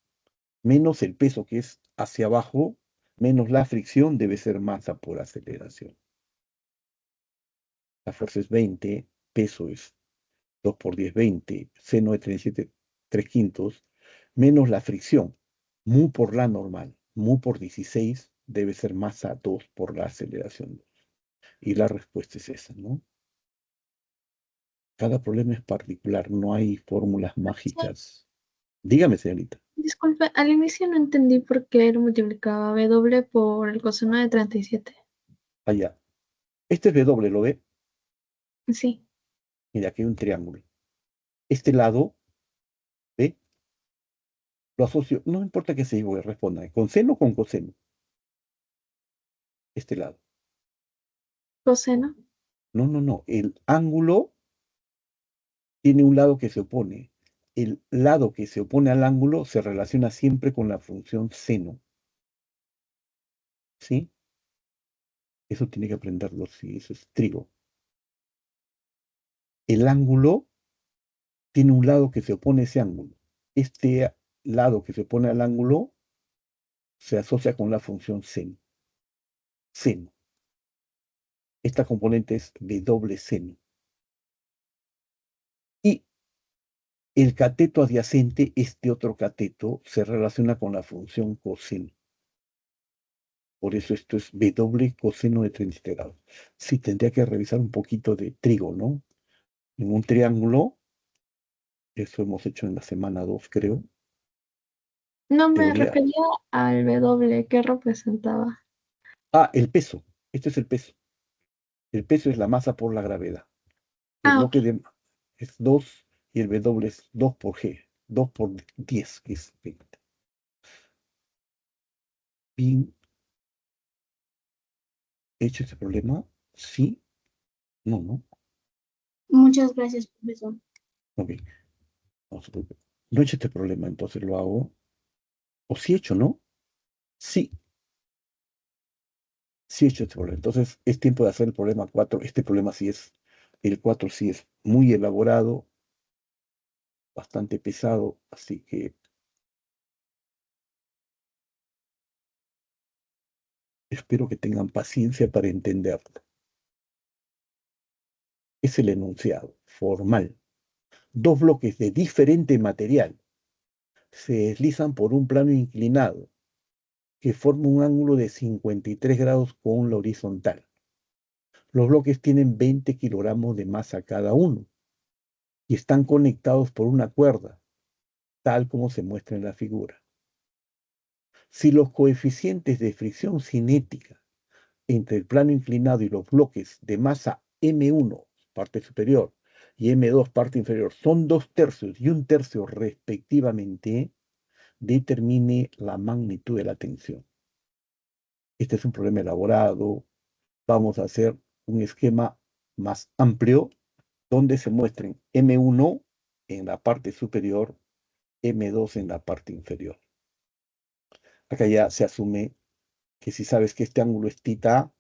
S1: menos el peso que es hacia abajo, menos la fricción, debe ser masa por aceleración. La fuerza es 20, peso es 2 por 10, 20, seno de 37, 3/5, menos la fricción. Mu por la normal. Mu por 16 debe ser masa 2 por la aceleración 2. Y la respuesta es esa, ¿no? Cada problema es particular, no hay fórmulas mágicas. Dígame, señorita.
S4: Disculpe, al inicio no entendí por qué lo multiplicaba W por el coseno de 37.
S1: Allá. Este es W, ¿lo ve?
S4: Sí,
S1: Mira, aquí hay un triángulo. Este lado, ¿ve? Lo asocio, no importa que se iguale, responda, ¿con seno o con coseno? Este lado.
S4: coseno.
S1: No, no, no. El ángulo tiene un lado que se opone. El lado que se opone al ángulo se relaciona siempre con la función seno. ¿Sí? Eso tiene que aprenderlo, sí, eso es trigo. El ángulo tiene un lado que se opone a ese ángulo. Este lado que se opone al ángulo se asocia con la función seno. Seno. Esta componente es de doble seno. Y el cateto adyacente, este otro cateto, se relaciona con la función coseno. Por eso esto es W coseno de 37 grados. Sí, tendría que revisar un poquito de trigo, ¿no? En un triángulo, eso hemos hecho en la semana 2, creo.
S4: No me
S1: Teoría.
S4: refería al W que representaba.
S1: Ah, el peso. Este es el peso. El peso es la masa por la gravedad. El
S4: Ah, ok.
S1: bloque es 2 y el W es 2 por G. 2 por 10, que es 20. Bien, ¿hecho este problema? Sí. No, no.
S5: Muchas gracias, profesor.
S1: Ok. No se preocupe. No he hecho este problema, entonces lo hago. O sí he hecho, ¿no? Sí. Sí he hecho este problema. Entonces es tiempo de hacer el problema 4. Este problema sí es, el 4 sí es muy elaborado, bastante pesado, así que espero que tengan paciencia para entenderlo. Es el enunciado formal. Dos bloques de diferente material se deslizan por un plano inclinado que forma un ángulo de 53 grados con la horizontal. Los bloques tienen 20 kilogramos de masa cada uno y están conectados por una cuerda, tal como se muestra en la figura. Si los coeficientes de fricción cinética entre el plano inclinado y los bloques de masa M1, parte superior, y M2, parte inferior, son 2/3 y 1/3 respectivamente, determine la magnitud de la tensión. Este es un problema elaborado. Vamos a hacer un esquema más amplio donde se muestren M1 en la parte superior, M2 en la parte inferior. Acá ya se asume que si sabes que este ángulo es θ,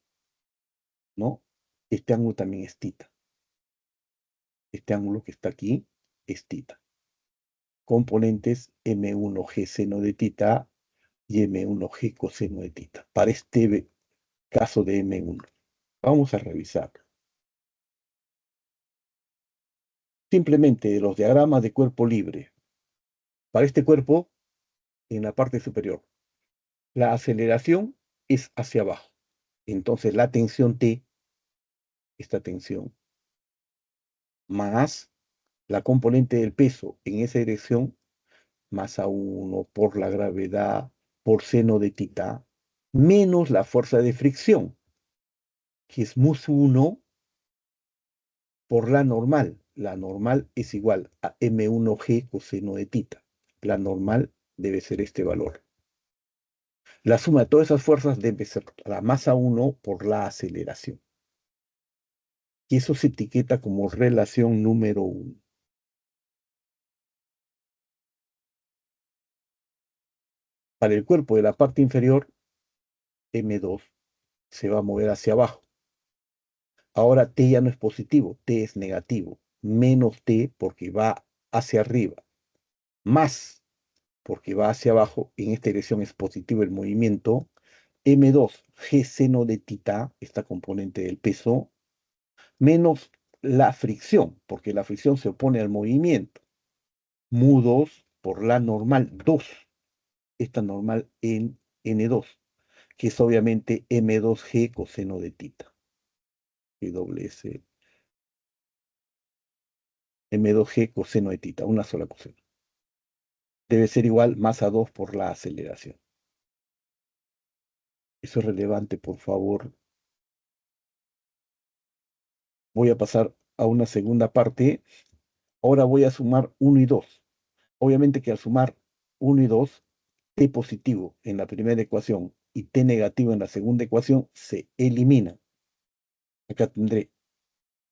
S1: ¿no? Este ángulo también es θ. Este ángulo que está aquí es θ. Componentes M1G seno de θ y M1G coseno de θ. Para este caso de M1. Vamos a revisar. Simplemente de los diagramas de cuerpo libre. Para este cuerpo, en la parte superior, la aceleración es hacia abajo. Entonces la tensión T, esta tensión, más la componente del peso en esa dirección, masa 1 por la gravedad por seno de θ, menos la fuerza de fricción, que es mus1 por la normal. La normal es igual a M1G coseno de θ. La normal debe ser este valor. La suma de todas esas fuerzas debe ser la masa 1 por la aceleración. Y eso se etiqueta como relación número 1. Para el cuerpo de la parte inferior, M2 se va a mover hacia abajo. Ahora T ya no es positivo, T es negativo. Menos T porque va hacia arriba. Más porque va hacia abajo. En esta dirección es positivo el movimiento. M2, G seno de θ, esta componente del peso, menos la fricción, porque la fricción se opone al movimiento. Mu2 por la normal 2, esta normal en N2, que es obviamente M2G coseno de tita. WS M2G coseno de tita, una sola coseno. Debe ser igual más a 2 por la aceleración. Eso es relevante, por favor. Voy a pasar a una segunda parte. Ahora voy a sumar 1 y 2. Obviamente que al sumar 1 y 2, T positivo en la primera ecuación y T negativo en la segunda ecuación se elimina. Acá tendré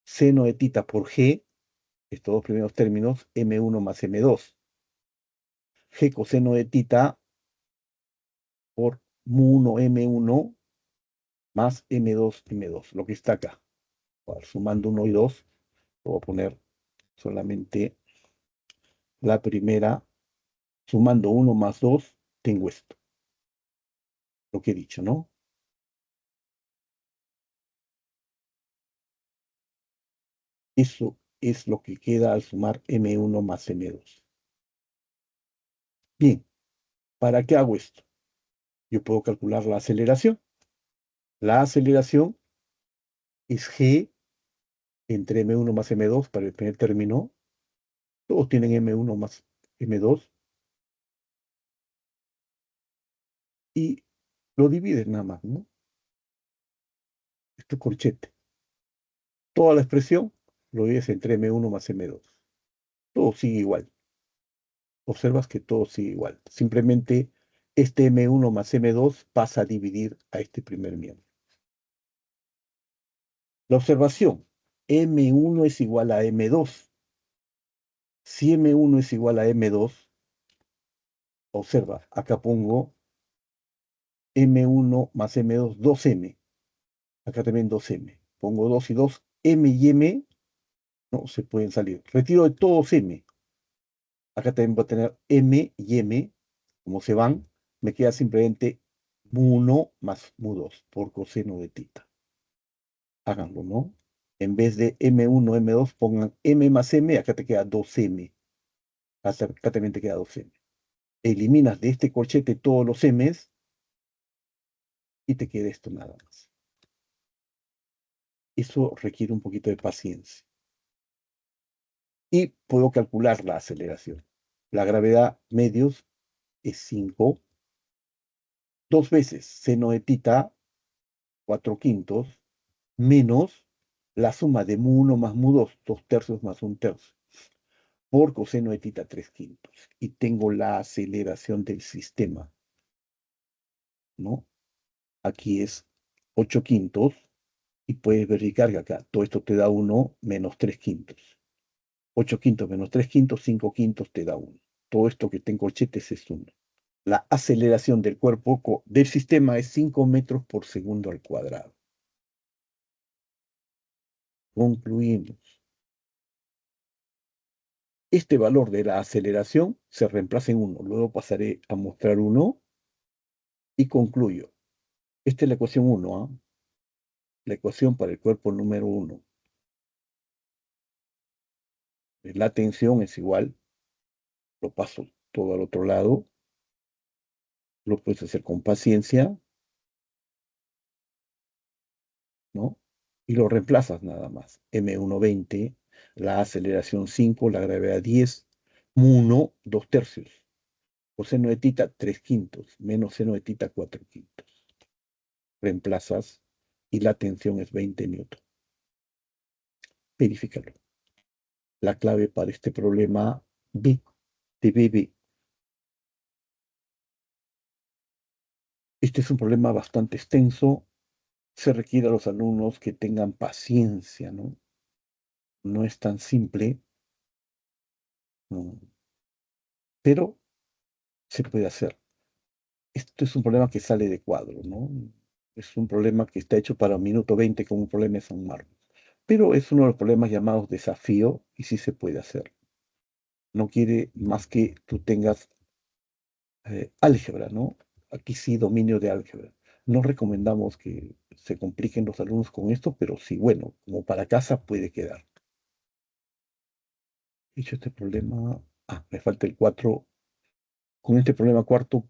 S1: seno de tita por G, estos dos primeros términos, M1 más M2. G coseno de tita por mu1 M1 más M2 M2, lo que está acá. Sumando 1 y 2, voy a poner solamente la primera. Sumando 1 más 2, tengo esto. Lo que he dicho, ¿no? Eso es lo que queda al sumar M1 más M2. Bien, ¿para qué hago esto? Yo puedo calcular la aceleración. La aceleración es G entre M1 más M2 para el primer término. Todos tienen M1 más M2. Y lo dividen nada más, ¿no? Esto es corchete. Toda la expresión lo divides entre M1 más M2. Todo sigue igual. Observas que todo sigue igual. Simplemente este M1 más M2 pasa a dividir a este primer miembro. La observación, M1 es igual a M2. Si M1 es igual a M2, observa, acá pongo M1 más M2, 2M. Acá también 2M. Pongo 2 y 2, M y M, no se pueden salir. Retiro de todos M. Acá también voy a tener M y M, como se van, me queda simplemente mu1 más mu2 por coseno de tita. Háganlo, ¿no? En vez de M1, M2, pongan M más M, acá te queda 2M. Acá también te queda 2M. Eliminas de este corchete todos los M's y te queda esto nada más. Eso requiere un poquito de paciencia. Y puedo calcular la aceleración. La gravedad medios es 5. 2 veces seno de tita, 4/5, menos la suma de mu1 más mu2, 2/3 más 1/3, por coseno de tita 3/5. Y tengo la aceleración del sistema, ¿no? Aquí es 8/5, y puedes verificar que acá todo esto te da 1 menos 3/5. 8/5 menos 3/5, 5/5 te da 1. Todo esto que está en corchetes es 1. La aceleración del cuerpo del sistema es 5 metros por segundo al cuadrado. Concluimos. Este valor de la aceleración se reemplaza en 1. Luego pasaré a mostrar 1 y concluyo. Esta es la ecuación 1, ¿eh? La ecuación para el cuerpo número 1. La tensión es igual. Lo paso todo al otro lado. Lo puedes hacer con paciencia, ¿no? Y lo reemplazas nada más. M1 20, la aceleración 5, la gravedad 10, mu1 2/3. Coseno de tita 3/5, menos seno de tita 4/5. Reemplazas y la tensión es 20 newton. Verifícalo. La clave para este problema B de BB. Este es un problema bastante extenso. Se requiere a los alumnos que tengan paciencia, ¿no? No es tan simple, ¿no? Pero se puede hacer. Esto es un problema que sale de cuadro, ¿no? Es un problema que está hecho para minuto 20 como un problema de San Marcos. Pero es uno de los problemas llamados desafío y sí se puede hacer. No quiere más que tú tengas álgebra, ¿no? Aquí sí, dominio de álgebra. No recomendamos que se compliquen los alumnos con esto, pero sí, bueno, como para casa puede quedar. Dicho este problema, me falta el 4. Con este problema cuarto,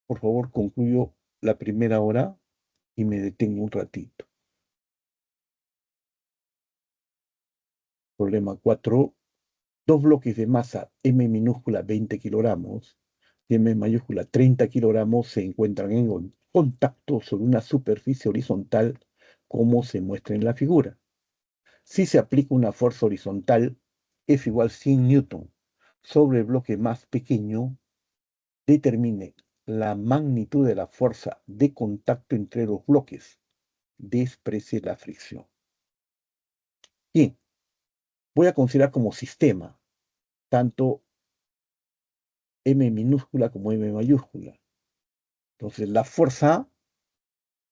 S1: por favor, concluyo la primera hora y me detengo un ratito. Problema 4. Dos bloques de masa M minúscula 20 kilogramos y M mayúscula 30 kilogramos se encuentran en contacto sobre una superficie horizontal como se muestra en la figura. Si se aplica una fuerza horizontal, F igual 100 newton sobre el bloque más pequeño, determine la magnitud de la fuerza de contacto entre los bloques. Desprecie la fricción. Bien, voy a considerar como sistema tanto M minúscula como M mayúscula. Entonces, la fuerza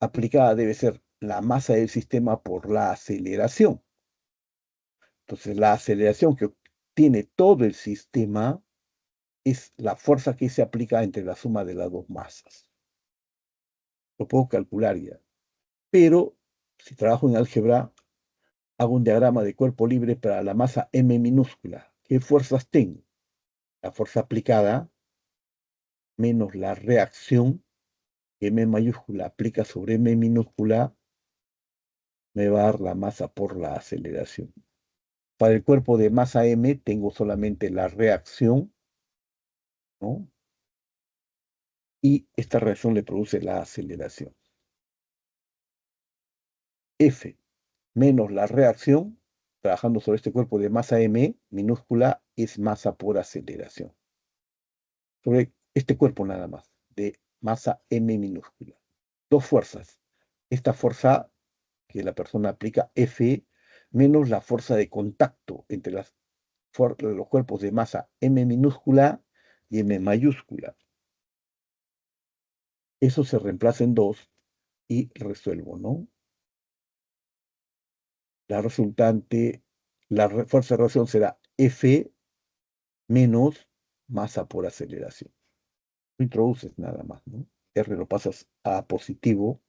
S1: aplicada debe ser la masa del sistema por la aceleración. Entonces, la aceleración que obtiene todo el sistema es la fuerza que se aplica entre la suma de las dos masas. Lo puedo calcular ya. Pero, si trabajo en álgebra, hago un diagrama de cuerpo libre para la masa M minúscula. ¿Qué fuerzas tengo? La fuerza aplicada menos la reacción que M mayúscula aplica sobre M minúscula me va a dar la masa por la aceleración. Para el cuerpo de masa M tengo solamente la reacción, ¿no? Y esta reacción le produce la aceleración. F menos la reacción, trabajando sobre este cuerpo de masa M minúscula, es masa por aceleración. Sobre este cuerpo nada más, de masa M minúscula. Dos fuerzas. Esta fuerza que la persona aplica, F, menos la fuerza de contacto entre los cuerpos de masa M minúscula y M mayúscula. Eso se reemplaza en 2 y resuelvo, ¿no? La resultante, la fuerza de reacción será F menos masa por aceleración. Lo introduces nada más, ¿no? R lo pasas a positivo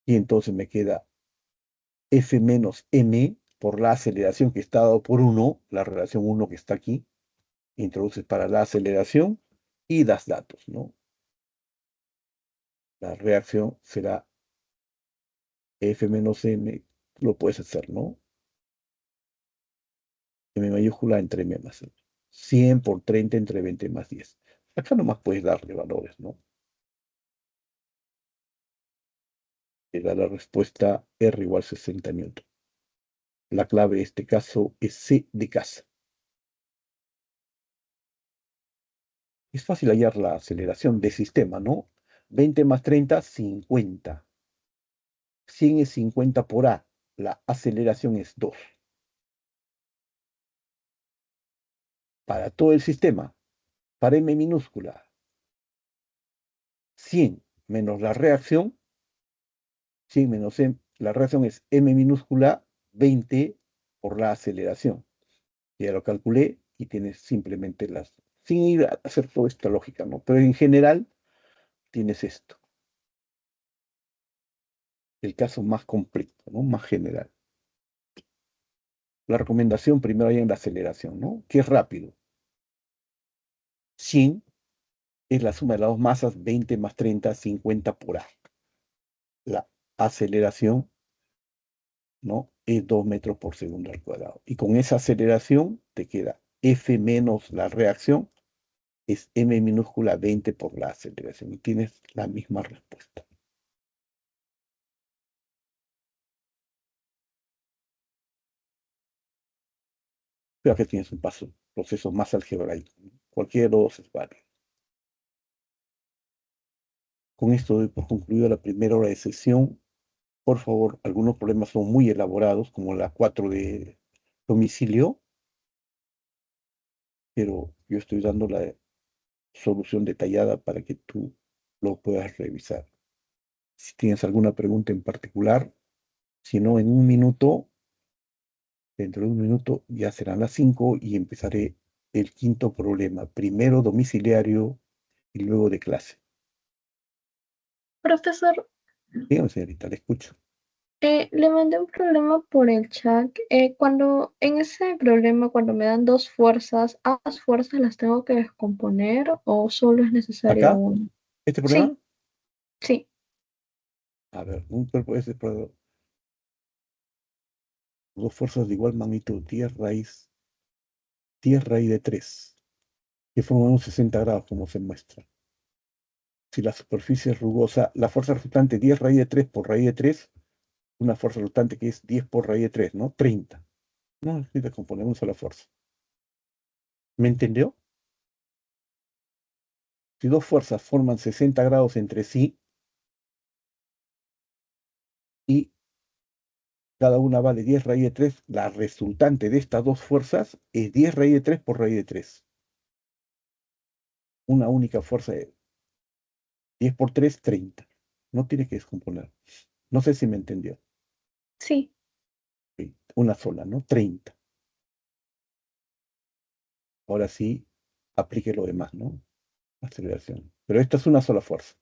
S1: y entonces me queda F menos M por la aceleración que está dado por 1, la relación 1 que está aquí. Introduces para la aceleración y das datos, ¿no? La reacción será F menos M, lo puedes hacer, ¿no? M mayúscula entre M más 100 por 30 entre 20 más 10. Acá nomás puedes darle valores, ¿no? Te da la respuesta R igual 60 newton. La clave de este caso es C de casa. Es fácil hallar la aceleración de sistema, ¿no? 20 más 30, 50. 100 es 50 por A. La aceleración es 2. Para todo el sistema, para M minúscula, 100 menos la reacción, 100 menos M, la reacción es M minúscula 20 por la aceleración. Ya lo calculé y tienes simplemente las, sin ir a hacer toda esta lógica, ¿no? Pero en general tienes esto. El caso más completo, ¿no? Más general. La recomendación primero hay en la aceleración, ¿no? Que es rápido. 100 es la suma de las dos masas, 20 más 30, 50 por A. La aceleración, ¿no? Es 2 metros por segundo al cuadrado. Y con esa aceleración te queda F menos la reacción, es M minúscula 20 por la aceleración. Y tienes la misma respuesta. Pero aquí tienes un proceso más algebraico, ¿no? Cualquiera de los dos es válido. Con esto doy por concluida la primera hora de sesión. Por favor, algunos problemas son muy elaborados, como la 4 de domicilio, pero yo estoy dando la solución detallada para que tú lo puedas revisar. Si tienes alguna pregunta en particular, si no, en un minuto, dentro de un minuto ya serán las 5 y empezaré el quinto problema, primero domiciliario y luego de clase.
S4: Profesor,
S1: Dígame, señorita, le escucho.
S4: Le mandé un problema por el chat. Cuando en ese problema, cuando me dan dos fuerzas, ¿ambas fuerzas las tengo que descomponer o solo es necesario
S1: ¿Acá?
S4: una?
S1: ¿Este
S4: Sí,
S1: problema?
S4: sí.
S1: A ver, un cuerpo es por dos fuerzas de igual magnitud, 10 raíz de 3, que forman un 60 grados, como se muestra. Si la superficie es rugosa, la fuerza resultante 10 raíz de 3 por raíz de 3, una fuerza resultante que es 10 por raíz de 3, ¿no? 30. No necesita componer una sola fuerza. ¿Me entendió? Si dos fuerzas forman 60 grados entre sí y cada una vale 10 raíz de 3, la resultante de estas dos fuerzas es 10 raíz de 3 por raíz de 3. Una única fuerza de 10 por 3, 30. No tiene que descomponer. No sé si me entendió.
S4: Sí,
S1: Sí, una sola, ¿no? 30. Ahora sí, aplique lo demás, ¿no? Aceleración. Pero esta es una sola fuerza.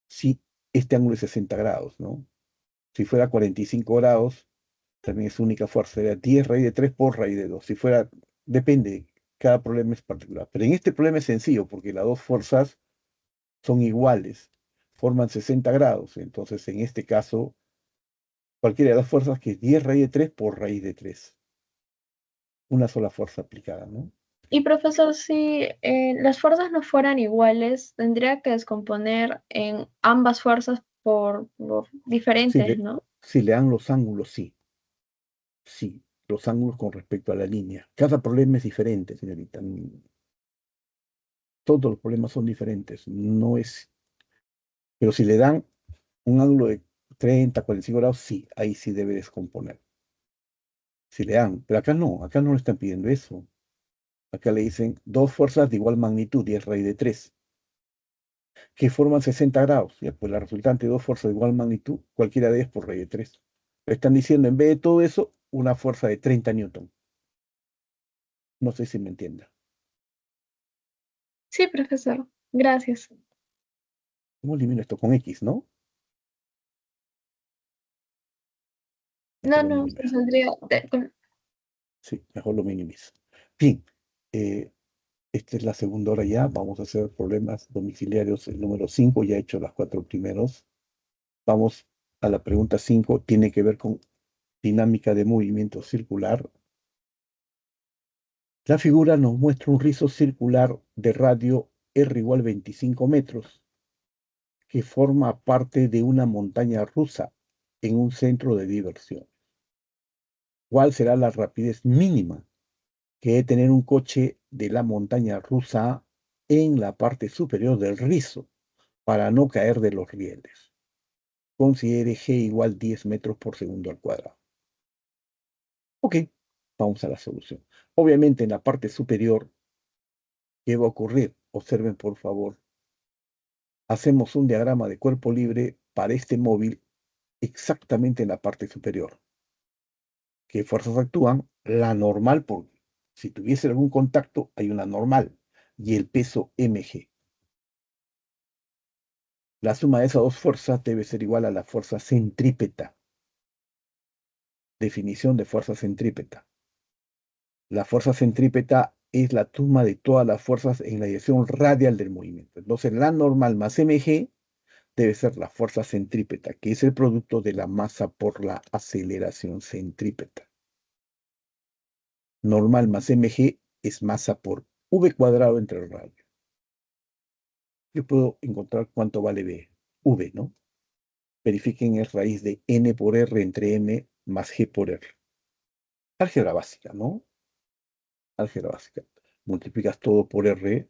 S1: Si este ángulo es 60 grados, ¿no? Si fuera 45 grados, también es única fuerza. Sería 10 raíz de 3 por raíz de 2. Si fuera, depende, cada problema es particular. Pero en este problema es sencillo, porque las dos fuerzas son iguales, forman 60 grados. Entonces, en este caso, cualquiera de las fuerzas que es 10 raíz de 3 por raíz de 3. Una sola fuerza aplicada, ¿no?
S4: y profesor, si las fuerzas no fueran iguales, tendría que descomponer en ambas fuerzas por
S1: Si
S4: diferentes,
S1: le,
S4: ¿no?
S1: si le dan los ángulos, sí. Sí, los ángulos con respecto a la línea. Cada problema es diferente, señorita. Todos los problemas son diferentes. No es. Pero si le dan un ángulo de 30, 45 grados, sí, ahí sí debe descomponer. Si le dan, pero acá no le están pidiendo eso. Acá le dicen dos fuerzas de igual magnitud, 10 raíz de 3, que forman 60 grados. Ya, pues la resultante de dos fuerzas de igual magnitud, cualquiera de ellas por raíz de 3. Le están diciendo, en vez de todo eso, una fuerza de 30 newton. No sé si me entienda.
S4: Sí, profesor. Gracias.
S1: ¿Cómo elimino esto? Con X, ¿no?
S4: No,
S1: Mejor lo
S4: no, se
S1: minimizo.
S4: saldría.
S1: Sí, mejor lo minimizo. Bien, eh, esta es la segunda hora ya. Vamos a hacer problemas domiciliarios, el número 5. Ya he hecho las 4 primeros. Vamos a la pregunta 5. Tiene que ver con dinámica de movimiento circular. La figura nos muestra un rizo circular de radio R igual 25 metros, que forma parte de una montaña rusa en un centro de diversión. ¿Cuál será la rapidez mínima que debe tener un coche de la montaña rusa en la parte superior del rizo para no caer de los rieles? Considere G igual 10 metros por segundo al cuadrado. Ok, vamos a la solución. Obviamente en la parte superior, ¿qué va a ocurrir? Observen por favor. Hacemos un diagrama de cuerpo libre para este móvil exactamente en la parte superior. ¿Qué fuerzas actúan? La normal, porque si tuviese algún contacto, hay una normal, y el peso mg. La suma de esas dos fuerzas debe ser igual a la fuerza centrípeta. Definición de fuerza centrípeta. La fuerza centrípeta es la suma de todas las fuerzas en la dirección radial del movimiento. Entonces, la normal más mg debe ser la fuerza centrípeta, que es el producto de la masa por la aceleración centrípeta. Normal más mg es masa por v cuadrado entre el radio. Yo puedo encontrar cuánto vale v, ¿no? Verifiquen es raíz de n por r entre m más g por r. Álgebra básica, ¿no? Álgebra básica. Multiplicas todo por r,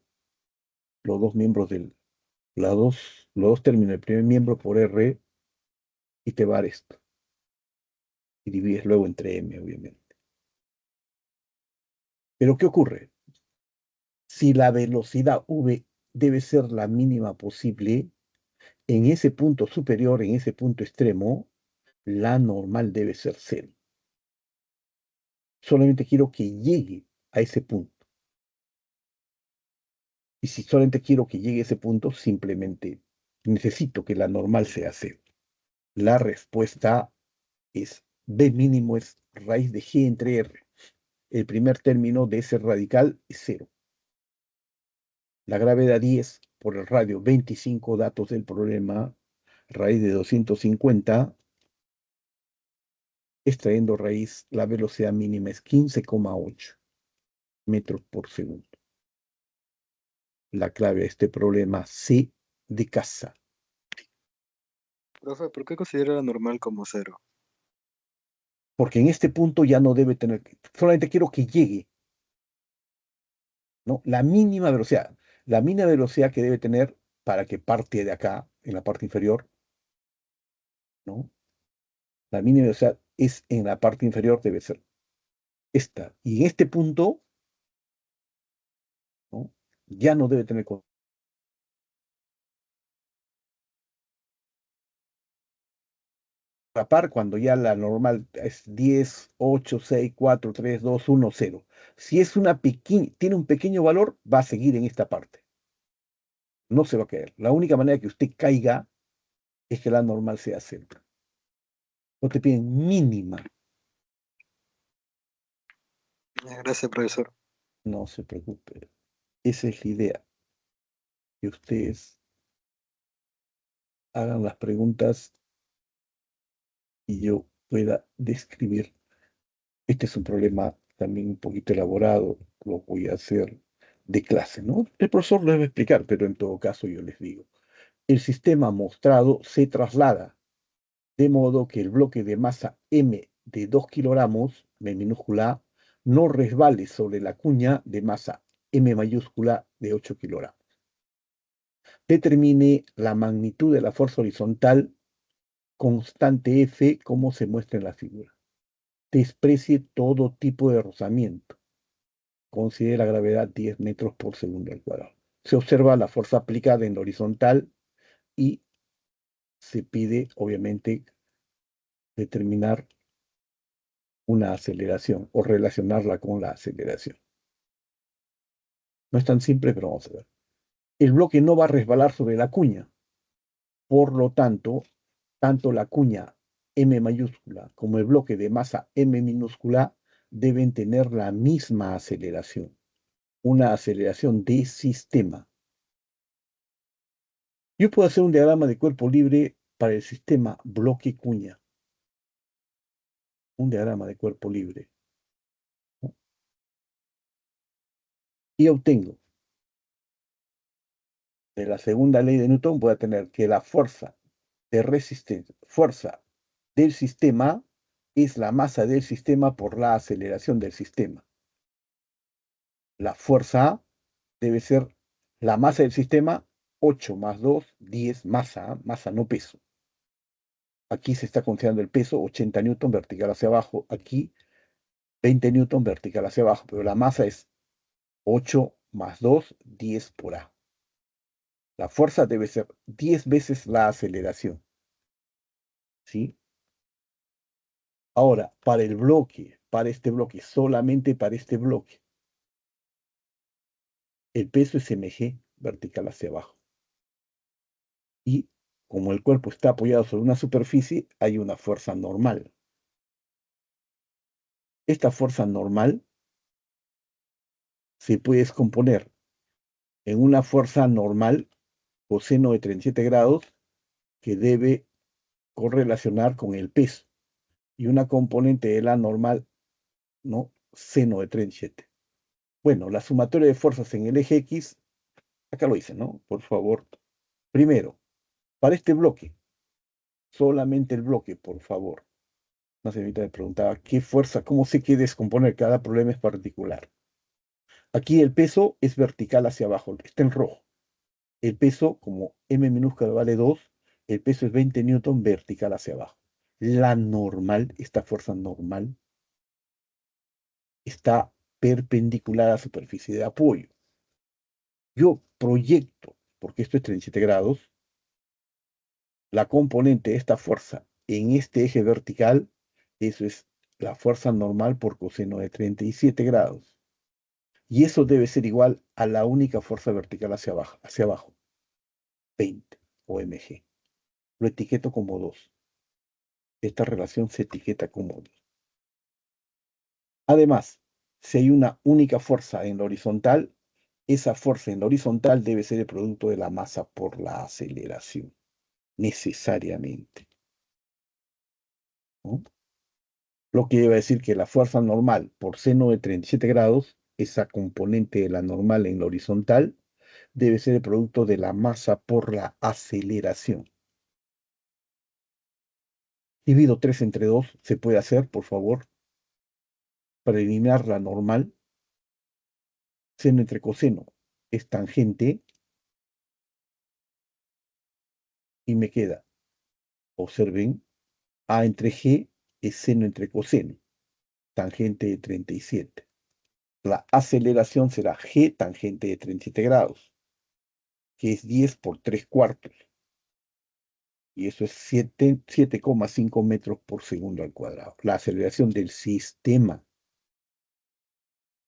S1: los dos miembros los dos términos del primer miembro por r, y te va a dar esto. Y divides luego entre m, obviamente. Pero ¿qué ocurre? Si la velocidad v debe ser la mínima posible, en ese punto superior, en ese punto extremo, la normal debe ser 0. Solamente quiero que llegue a ese punto. Y si solamente quiero que llegue a ese punto, simplemente necesito que la normal sea 0. La respuesta es B mínimo es raíz de G entre R. El primer término de ese radical es 0. La gravedad 10 por el radio 25, datos del problema, raíz de 250, extrayendo raíz, la velocidad mínima es 15,8 metros por segundo. La clave de este problema, C de casa.
S2: Profe, ¿por qué considera la normal como 0?
S1: Porque en este punto ya no debe tener, solamente quiero que llegue, ¿no? La mínima velocidad que debe tener para que parte de acá, en la parte inferior, ¿no? La mínima velocidad es en la parte inferior, debe ser esta. Y en este punto, ¿no? Ya no debe tener par cuando ya la normal es 10, 8, 6, 4, 3, 2, 1, 0. Si es tiene un pequeño valor, va a seguir en esta parte. No se va a caer. La única manera que usted caiga es que la normal sea 0. No te piden mínima.
S2: Gracias, profesor.
S1: No se preocupe. Esa es la idea. Que ustedes hagan las preguntas y yo pueda describir. Este es un problema también un poquito elaborado. Lo voy a hacer de clase, ¿no? El profesor lo debe explicar, pero en todo caso yo les digo. El sistema mostrado se traslada, de modo que el bloque de masa m de 2 kilogramos, m minúscula, no resbale sobre la cuña de masa m mayúscula de 8 kilogramos. Determine la magnitud de la fuerza horizontal constante F como se muestra en la figura. Desprecie todo tipo de rozamiento. Considere la gravedad 10 metros por segundo al cuadrado. Se observa la fuerza aplicada en la horizontal y se pide, obviamente, determinar una aceleración o relacionarla con la aceleración. No es tan simple, pero vamos a ver. El bloque no va a resbalar sobre la cuña. Por lo tanto, tanto la cuña M mayúscula como el bloque de masa M minúscula deben tener la misma aceleración. Una aceleración de sistema. Yo puedo hacer un diagrama de cuerpo libre para el sistema bloque cuña. Un diagrama de cuerpo libre. Y obtengo de la segunda ley de Newton, voy a tener que la fuerza de resistencia, fuerza del sistema es la masa del sistema por la aceleración del sistema. La fuerza debe ser la masa del sistema, 8 más 2, 10, masa no peso. Aquí se está considerando el peso, 80 newton vertical hacia abajo. Aquí, 20 newton vertical hacia abajo. Pero la masa es 8 más 2, 10 por A. La fuerza debe ser 10 veces la aceleración. ¿Sí? Ahora, para el bloque, para este bloque, solamente para este bloque, el peso es mg vertical hacia abajo. Y como el cuerpo está apoyado sobre una superficie, hay una fuerza normal. Esta fuerza normal se puede descomponer en una fuerza normal coseno de 37 grados que debe correlacionar con el peso y una componente de la normal, ¿no? Seno de 37. Bueno, la sumatoria de fuerzas en el eje X, acá lo hice, ¿no? Por favor. Primero, para este bloque, solamente el bloque, por favor. Una señorita me preguntaba, ¿qué fuerza? ¿Cómo sé qué descomponer? Cada problema es particular. Aquí el peso es vertical hacia abajo, está en rojo. El peso, como m minúscula vale 2, el peso es 20 newton vertical hacia abajo. La normal, esta fuerza normal, está perpendicular a la superficie de apoyo. Yo proyecto, porque esto es 37 grados, la componente de esta fuerza en este eje vertical, eso es la fuerza normal por coseno de 37 grados. Y eso debe ser igual a la única fuerza vertical hacia abajo, 20 o mg. Lo etiqueto como 2. esta relación se etiqueta como 2. Además, si hay una única fuerza en la horizontal, esa fuerza en la horizontal debe ser el producto de la masa por la aceleración, necesariamente, ¿no? Lo que lleva a decir que la fuerza normal por seno de 37 grados, esa componente de la normal en la horizontal, debe ser el producto de la masa por la aceleración. Divido 3 entre 2, ¿se puede hacer, por favor? Para eliminar la normal, seno entre coseno es tangente, y me queda, observen, A entre G es seno entre coseno, tangente de 37. La aceleración será G tangente de 37 grados, que es 10 por 3 cuartos. Y eso es 7,5 metros por segundo al cuadrado. La aceleración del sistema.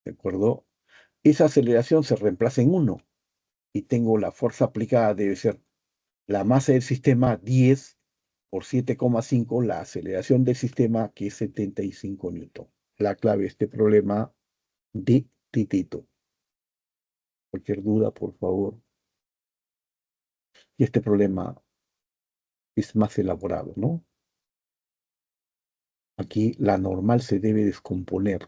S1: ¿De acuerdo? Esa aceleración se reemplaza en 1. Y tengo la fuerza aplicada, debe ser la masa del sistema 10 por 7,5, la aceleración del sistema, que es 75 newton. La clave de este problema de Titito. Cualquier duda, por favor. Y este problema es más elaborado, ¿no? Aquí la normal se debe descomponer.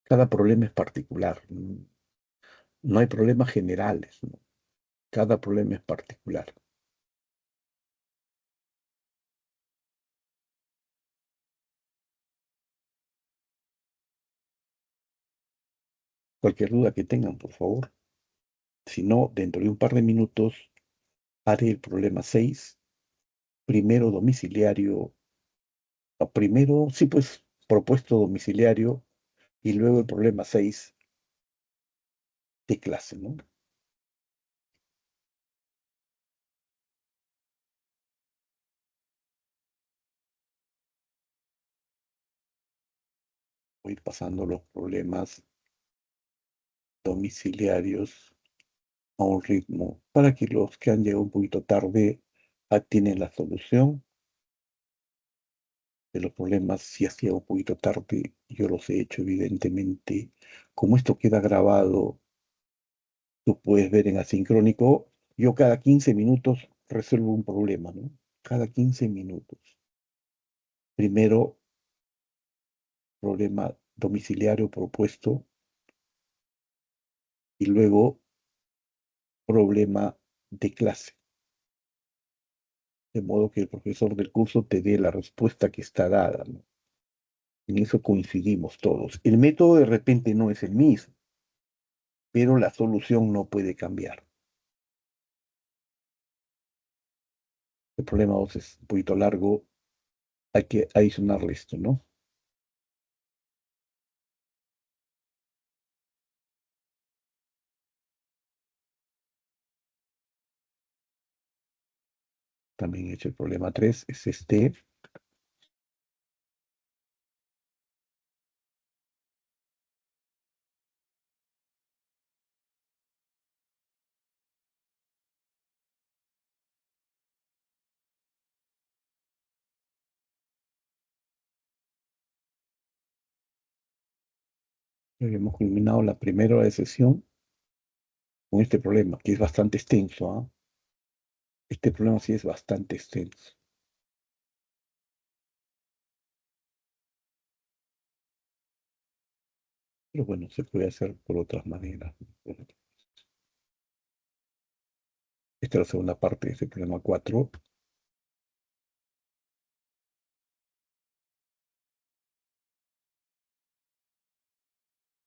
S1: Cada problema es particular. No hay problemas generales, ¿no? Cada problema es particular. Cualquier duda que tengan, por favor. Si no, dentro de un par de minutos haré el problema 6. Primero domiciliario. Primero, sí, pues, propuesto domiciliario. Y luego el problema 6 de clase, ¿no? Voy a ir pasando los problemas domiciliarios a un ritmo para que los que han llegado un poquito tarde tienen la solución de los problemas. Si has llegado un poquito tarde, yo los he hecho evidentemente. Como esto queda grabado, tú puedes ver en asincrónico. Yo cada 15 minutos resuelvo un problema, ¿no? Cada 15 minutos. Primero, problema domiciliario propuesto y luego problema de clase. De modo que el profesor del curso te dé la respuesta que está dada, ¿no? En eso coincidimos todos. El método de repente no es el mismo, pero la solución no puede cambiar. El problema 2 es un poquito largo, hay que adicionarle esto, ¿no? También he hecho el problema 3, es este. Hemos culminado la primera hora de sesión con este problema, que es bastante extenso, ¿ah? Este problema sí es bastante extenso. Pero bueno, se puede hacer por otras maneras. Esta es la segunda parte de este problema 4.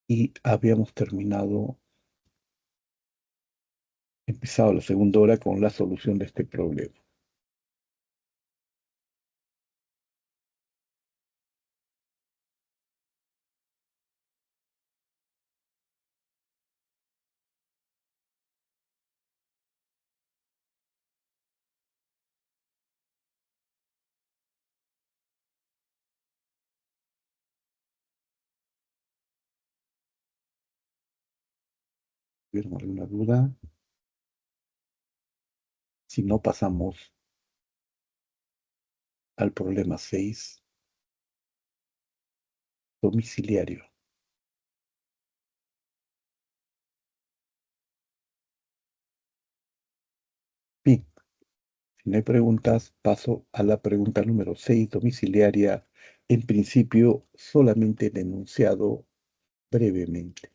S1: Y habíamos empezado la segunda hora con la solución de este problema. ¿Tuvieron alguna duda? Si no, pasamos al problema 6, domiciliario. Bien, si no hay preguntas, paso a la pregunta número 6, domiciliaria. En principio, solamente el enunciado brevemente.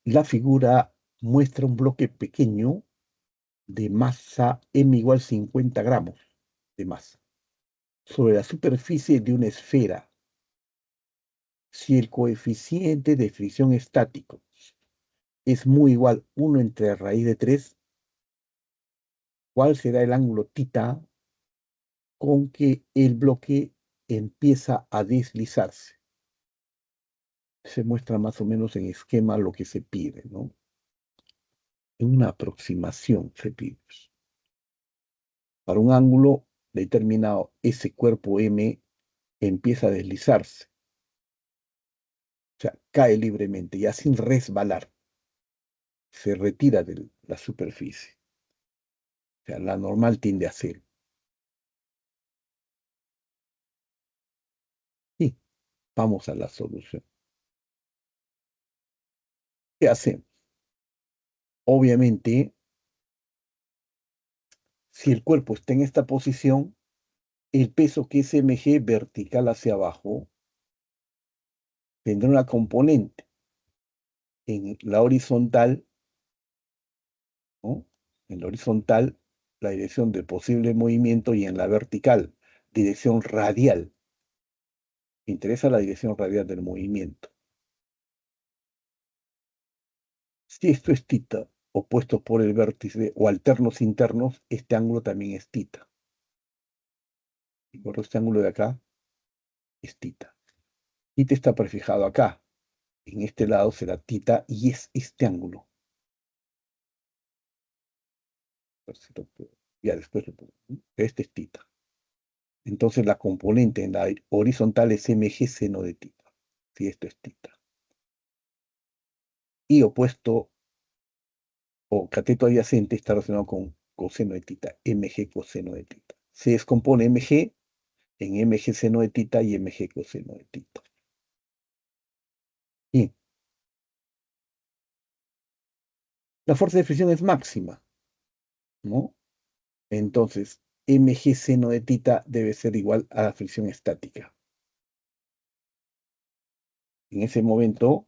S1: La figura muestra un bloque pequeño de masa m igual 50 gramos de masa sobre la superficie de una esfera. Si el coeficiente de fricción estático es muy igual 1 entre raíz de 3, ¿cuál será el ángulo θ con que el bloque empieza a deslizarse? Se muestra más o menos en esquema lo que se pide, ¿no? En una aproximación se pide. Para un ángulo determinado, ese cuerpo M empieza a deslizarse. O sea, cae libremente, ya sin resbalar. Se retira de la superficie. O sea, la normal tiende a cero. Y vamos a la solución. ¿Qué hacemos? Obviamente, si el cuerpo está en esta posición, el peso que es mg vertical hacia abajo tendrá una componente en la horizontal, ¿no? En la horizontal, la dirección del posible movimiento, y en la vertical, dirección radial. Me interesa la dirección radial del movimiento. Si esto es θ, opuestos por el vértice o alternos internos, este ángulo también es θ. Y por este ángulo de acá es θ. θ está prefijado acá. En este lado será θ y es este ángulo. Ya después lo pongo. Este es θ. Entonces la componente en la horizontal es mg seno de θ. Si esto es θ. Y opuesto o cateto adyacente está relacionado con coseno de θ, mg coseno de θ. Se descompone mg en mg seno de θ y mg coseno de θ. Y la fuerza de fricción es máxima, ¿no? Entonces, mg seno de θ debe ser igual a la fricción estática. En ese momento,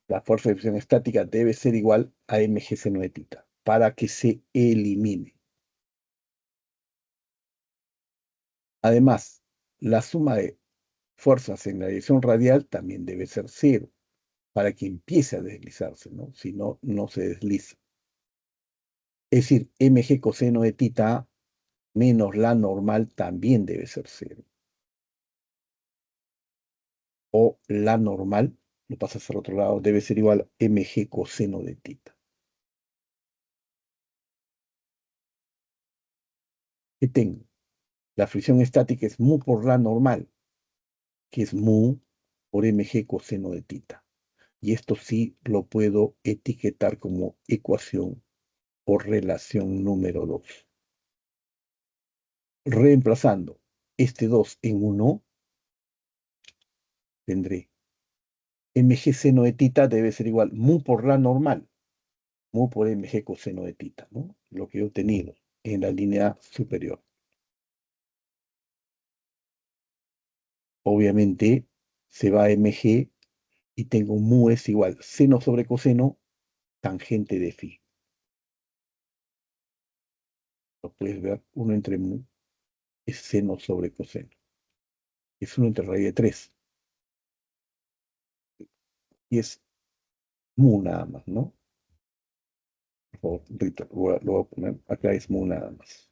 S1: la fuerza de fricción estática debe ser igual a mg seno de θ para que se elimine. Además, la suma de fuerzas en la dirección radial también debe ser cero para que empiece a deslizarse, ¿no? Si no, no se desliza. Es decir, mg coseno de θ menos la normal también debe ser cero. O la normal, lo pasas al otro lado, debe ser igual a mg coseno de θ. ¿Qué tengo? La fricción estática es mu por la normal, que es mu por mg coseno de θ. Y esto sí lo puedo etiquetar como ecuación o relación número 2. Reemplazando este 2 en 1, tendré mg seno de θ debe ser igual mu por la normal, mu por mg coseno de θ, ¿no? Lo que he obtenido en la línea superior. Obviamente se va a mg y tengo mu es igual seno sobre coseno tangente de phi. Lo puedes ver, 1 entre mu es seno sobre coseno. Es 1 entre raíz de 3. Y es mu nada más, ¿no? Por favor, Rita, lo voy a poner. Acá es mu nada más.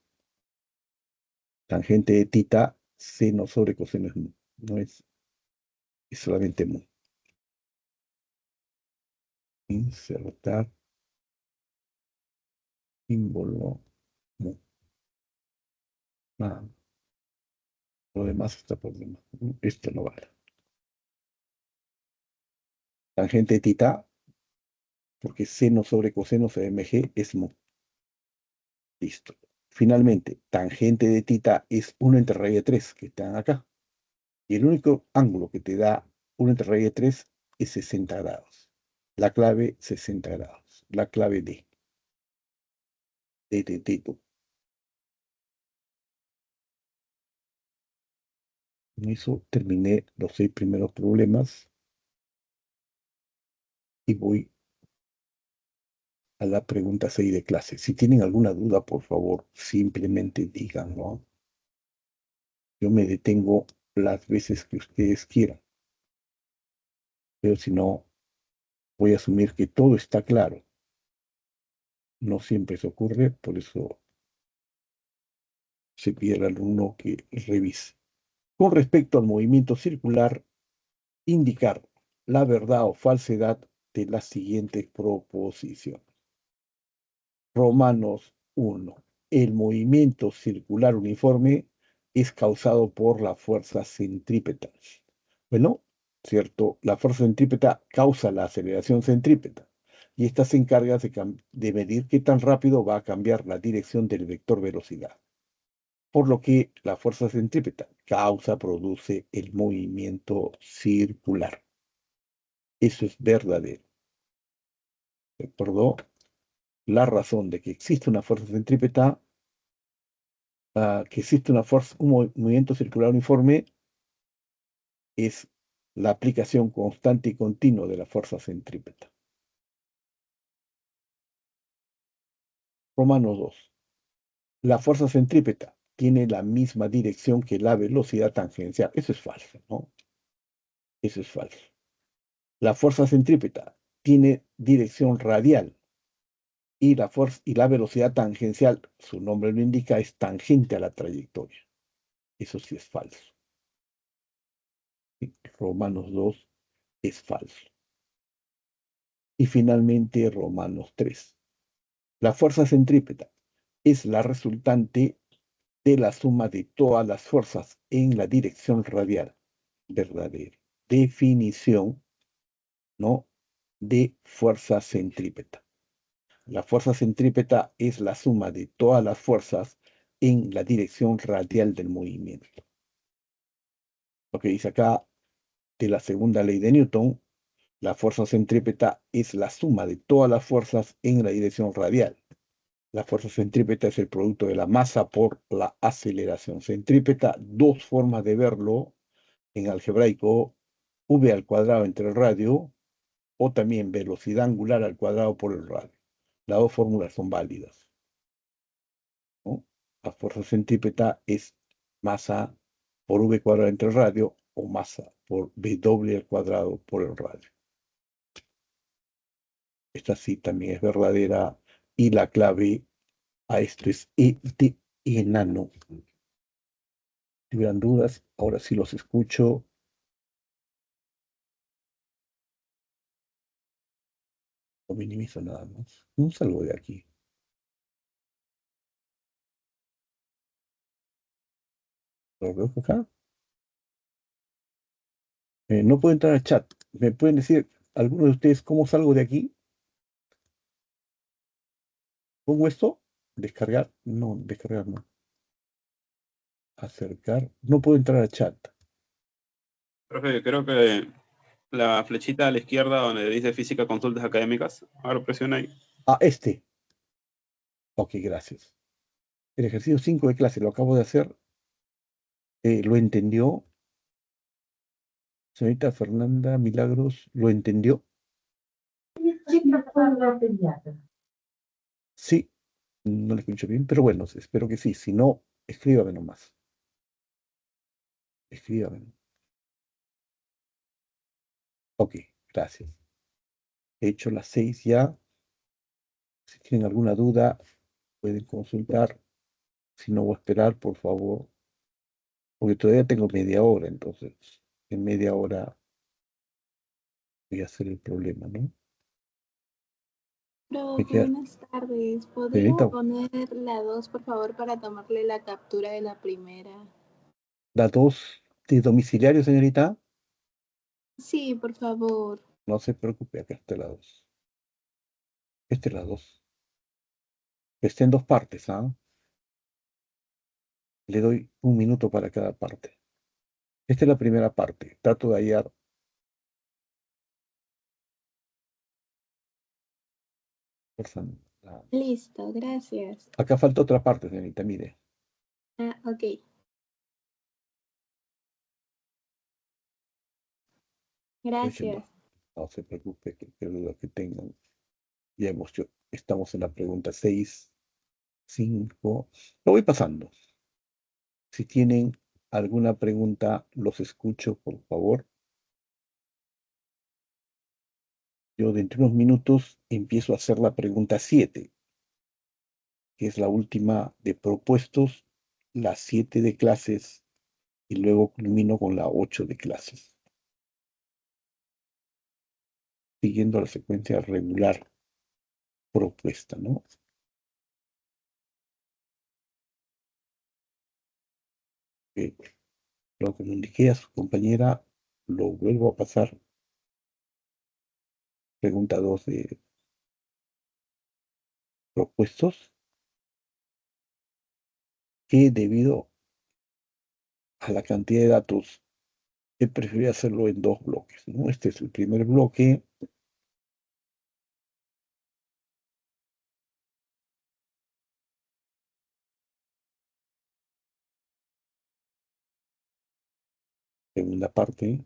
S1: Tangente de θ, seno sobre coseno es mu. No es solamente mu. Insertar símbolo mu. Nada. Lo demás está por demás. Esto no vale. Tangente de θ, porque seno sobre coseno de mg es mu. Listo. Finalmente, tangente de θ es 1 entre raíz de 3, que están acá. Y el único ángulo que te da 1 entre raíz de 3 es 60 grados. La clave 60 grados. La clave D. De Tito. Con eso terminé los 6 primeros problemas. Y voy a la pregunta 6 de clase. Si tienen alguna duda, por favor, simplemente díganlo. Yo me detengo las veces que ustedes quieran. Pero si no, voy a asumir que todo está claro. No siempre se ocurre, por eso se pide al alumno que revise. Con respecto al movimiento circular, indicar la verdad o falsedad de las siguientes proposiciones. Romanos 1. El movimiento circular uniforme es causado por la fuerza centrípeta. Bueno, cierto, la fuerza centrípeta causa la aceleración centrípeta y esta se encarga de medir qué tan rápido va a cambiar la dirección del vector velocidad. Por lo que la fuerza centrípeta produce el movimiento circular. Eso es verdadero. ¿De acuerdo? La razón de que existe una fuerza centrípeta, que existe un movimiento circular uniforme, es la aplicación constante y continua de la fuerza centrípeta. Romanos 2. La fuerza centrípeta tiene la misma dirección que la velocidad tangencial. Eso es falso, ¿no? Eso es falso. La fuerza centrípeta tiene dirección radial y la velocidad tangencial, su nombre lo indica, es tangente a la trayectoria. Eso sí es falso. Romanos 2 es falso. Y finalmente Romanos 3. La fuerza centrípeta es la resultante de la suma de todas las fuerzas en la dirección radial. Verdadero. Definición, ¿no?, de fuerza centrípeta. La fuerza centrípeta es la suma de todas las fuerzas en la dirección radial del movimiento. Lo que dice acá de la segunda ley de Newton, la fuerza centrípeta es la suma de todas las fuerzas en la dirección radial. La fuerza centrípeta es el producto de la masa por la aceleración centrípeta. Dos formas de verlo en algebraico: v al cuadrado entre el radio, o también velocidad angular al cuadrado por el radio. Las dos fórmulas son válidas, ¿no? La fuerza centrípeta es masa por v cuadrado entre el radio, o masa por w al cuadrado por el radio. Esta sí también es verdadera, y la clave a esto es E de enano. Si hubieran dudas, ahora sí los escucho. Lo minimizo nada más. Un salgo de aquí. Lo veo acá. No puedo entrar al chat. ¿Me pueden decir algunos de ustedes cómo salgo de aquí? ¿Pongo esto? ¿Descargar? No, descargar no. Acercar. No puedo entrar al chat.
S6: Profe, creo que la flechita a la izquierda donde dice física consultas académicas, ahora presiona ahí.
S1: Ah, este. Ok, gracias. El ejercicio 5 de clase lo acabo de hacer. ¿Lo entendió? Señorita Fernanda Milagros, ¿lo entendió? Sí, no le escucho bien, pero bueno, espero que sí. Si no, escríbame nomás. Escríbame. Ok, gracias. He hecho las 6 ya. Si tienen alguna duda, pueden consultar. Si no, voy a esperar, por favor. Porque todavía tengo media hora, entonces en media hora voy a hacer el problema, ¿no? Me queda,
S7: Buenas tardes. ¿Podría
S1: señorita,
S7: poner la 2, por favor, para tomarle la captura de la primera?
S1: la 2 de domiciliario, señorita.
S7: Sí, por favor.
S1: No se preocupe, acá está la 2. Esta es la 2. Está en dos partes, ¿ah? Le doy 1 minuto para cada parte. Esta es la primera parte. Trato de hallar.
S7: Listo, gracias.
S1: Acá falta otra parte, señorita, mire.
S7: Ah, ok. Gracias.
S1: No se preocupe, que lo que tengan. Ya estamos en la pregunta 6, 5. Lo voy pasando. Si tienen alguna pregunta, los escucho, por favor. Yo dentro de unos minutos empiezo a hacer la pregunta 7, que es la última de propuestos, la 7 de clases, y luego culmino con la 8 de clases, siguiendo la secuencia regular propuesta, ¿no? Lo comuniqué a su compañera, lo vuelvo a pasar. Pregunta 2 de propuestos, que debido a la cantidad de datos, he preferido hacerlo en 2 bloques, ¿no? Este es el primer bloque. Segunda parte.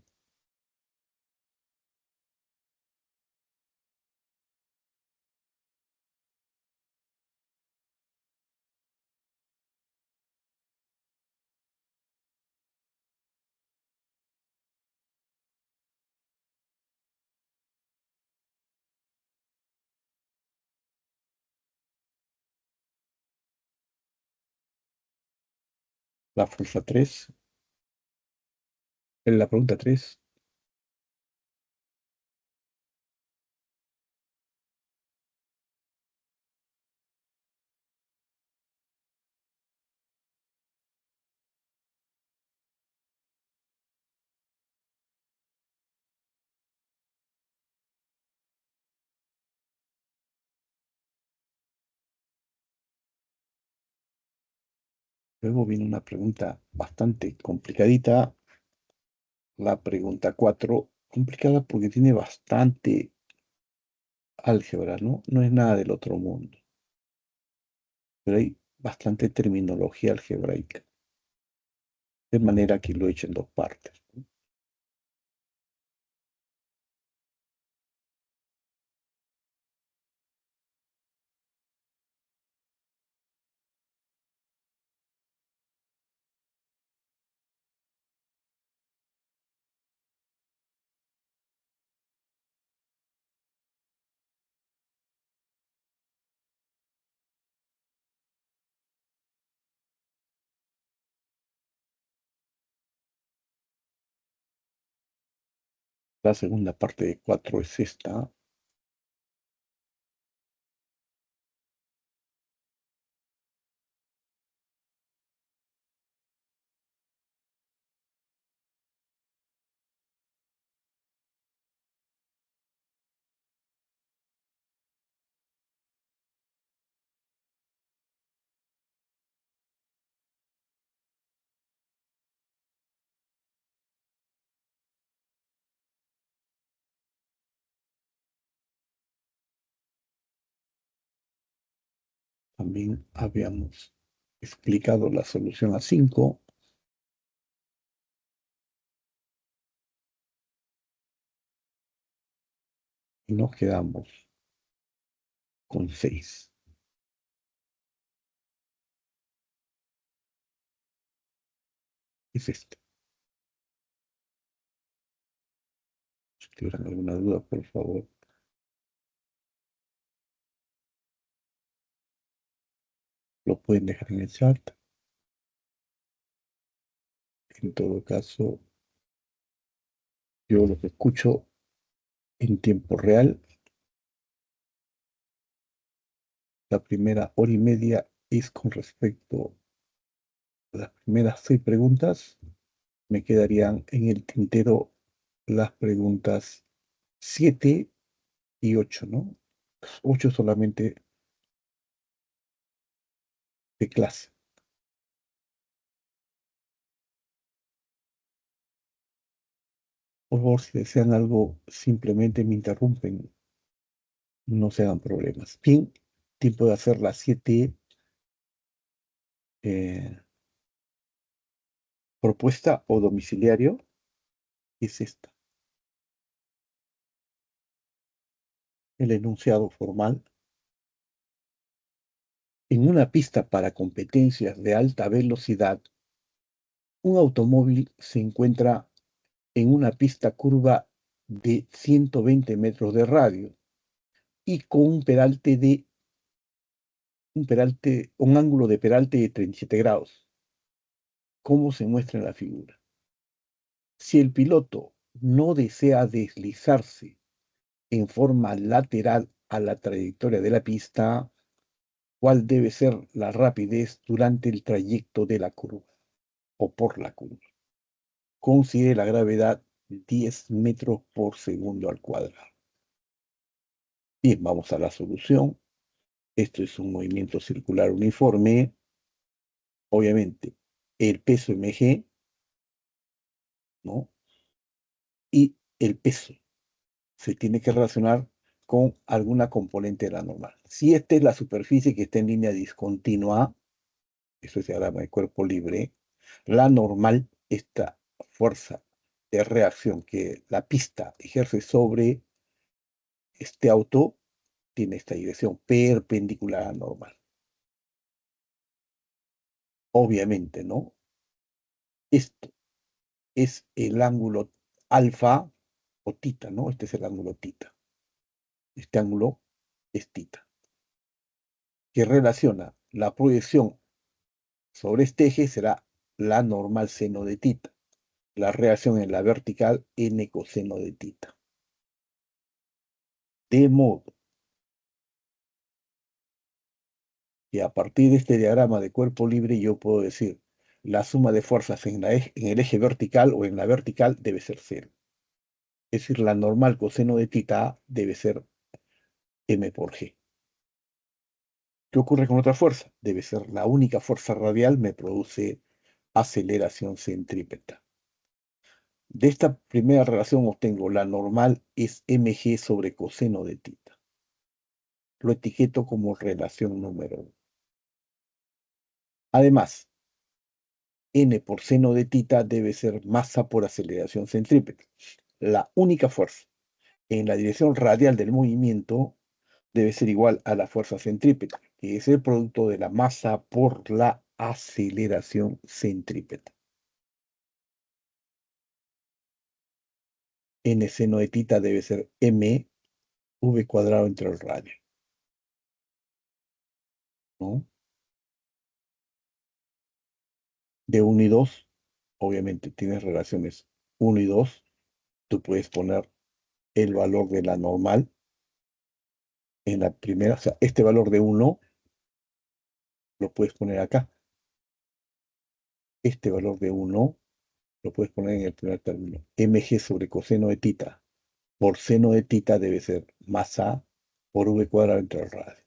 S1: La fuerza 3. En la pregunta 3. Luego viene una pregunta bastante complicadita. La pregunta 4, complicada porque tiene bastante álgebra, ¿no? No es nada del otro mundo. Pero hay bastante terminología algebraica. De manera que lo he hecho en 2 partes. La segunda parte de 4 es esta. También habíamos explicado la solución a 5. Y nos quedamos con 6. Es este. Si tuvieran alguna duda, por favor, lo pueden dejar en el chat. En todo caso, yo lo que escucho en tiempo real, la primera hora y media es con respecto a las primeras 6 preguntas. Me quedarían en el tintero las preguntas 7 y 8, ¿no? 8 solamente de clase. Por favor, si desean algo, simplemente me interrumpen. No se hagan problemas. Bien, tiempo de hacer las 7. Propuesta o domiciliario es esta. El enunciado formal. En una pista para competencias de alta velocidad, un automóvil se encuentra en una pista curva de 120 metros de radio y con un ángulo de peralte de 37 grados, como se muestra en la figura. Si el piloto no desea deslizarse en forma lateral a la trayectoria de la pista, ¿cuál debe ser la rapidez durante el trayecto de la curva o por la curva? Considere la gravedad 10 metros por segundo al cuadrado. Bien, vamos a la solución. Esto es un movimiento circular uniforme. Obviamente, el peso mg, ¿no? Y el peso se tiene que relacionar con alguna componente de la normal. Si esta es la superficie que está en línea discontinua, eso es diagrama de cuerpo libre, la normal, esta fuerza de reacción que la pista ejerce sobre este auto, tiene esta dirección perpendicular a la normal. Obviamente, ¿no? Esto es el ángulo alfa o tita, ¿no? Este es el ángulo tita. Este ángulo es tita, que relaciona la proyección sobre este eje será la normal seno de tita. La reacción en la vertical n coseno de tita. De modo que a partir de este diagrama de cuerpo libre yo puedo decir la suma de fuerzas en el eje vertical o en la vertical debe ser 0. Es decir, la normal coseno de tita A debe ser m por g. ¿Qué ocurre con otra fuerza? Debe ser la única fuerza radial, me produce aceleración centrípeta. De esta primera relación obtengo la normal es mg sobre coseno de tita. Lo etiqueto como relación número 1. Además, n por seno de tita debe ser masa por aceleración centrípeta. La única fuerza en la dirección radial del movimiento debe ser igual a la fuerza centrípeta, que es el producto de la masa por la aceleración centrípeta. N seno de tita debe ser m v cuadrado entre el radio, ¿no? De 1 y 2, obviamente tienes relaciones 1 y 2, tú puedes poner el valor de la normal en la primera, o sea, este valor de 1 lo puedes poner acá. Este valor de 1 lo puedes poner en el primer término. mg sobre coseno de tita por seno de tita debe ser más a por v cuadrado entre el radio.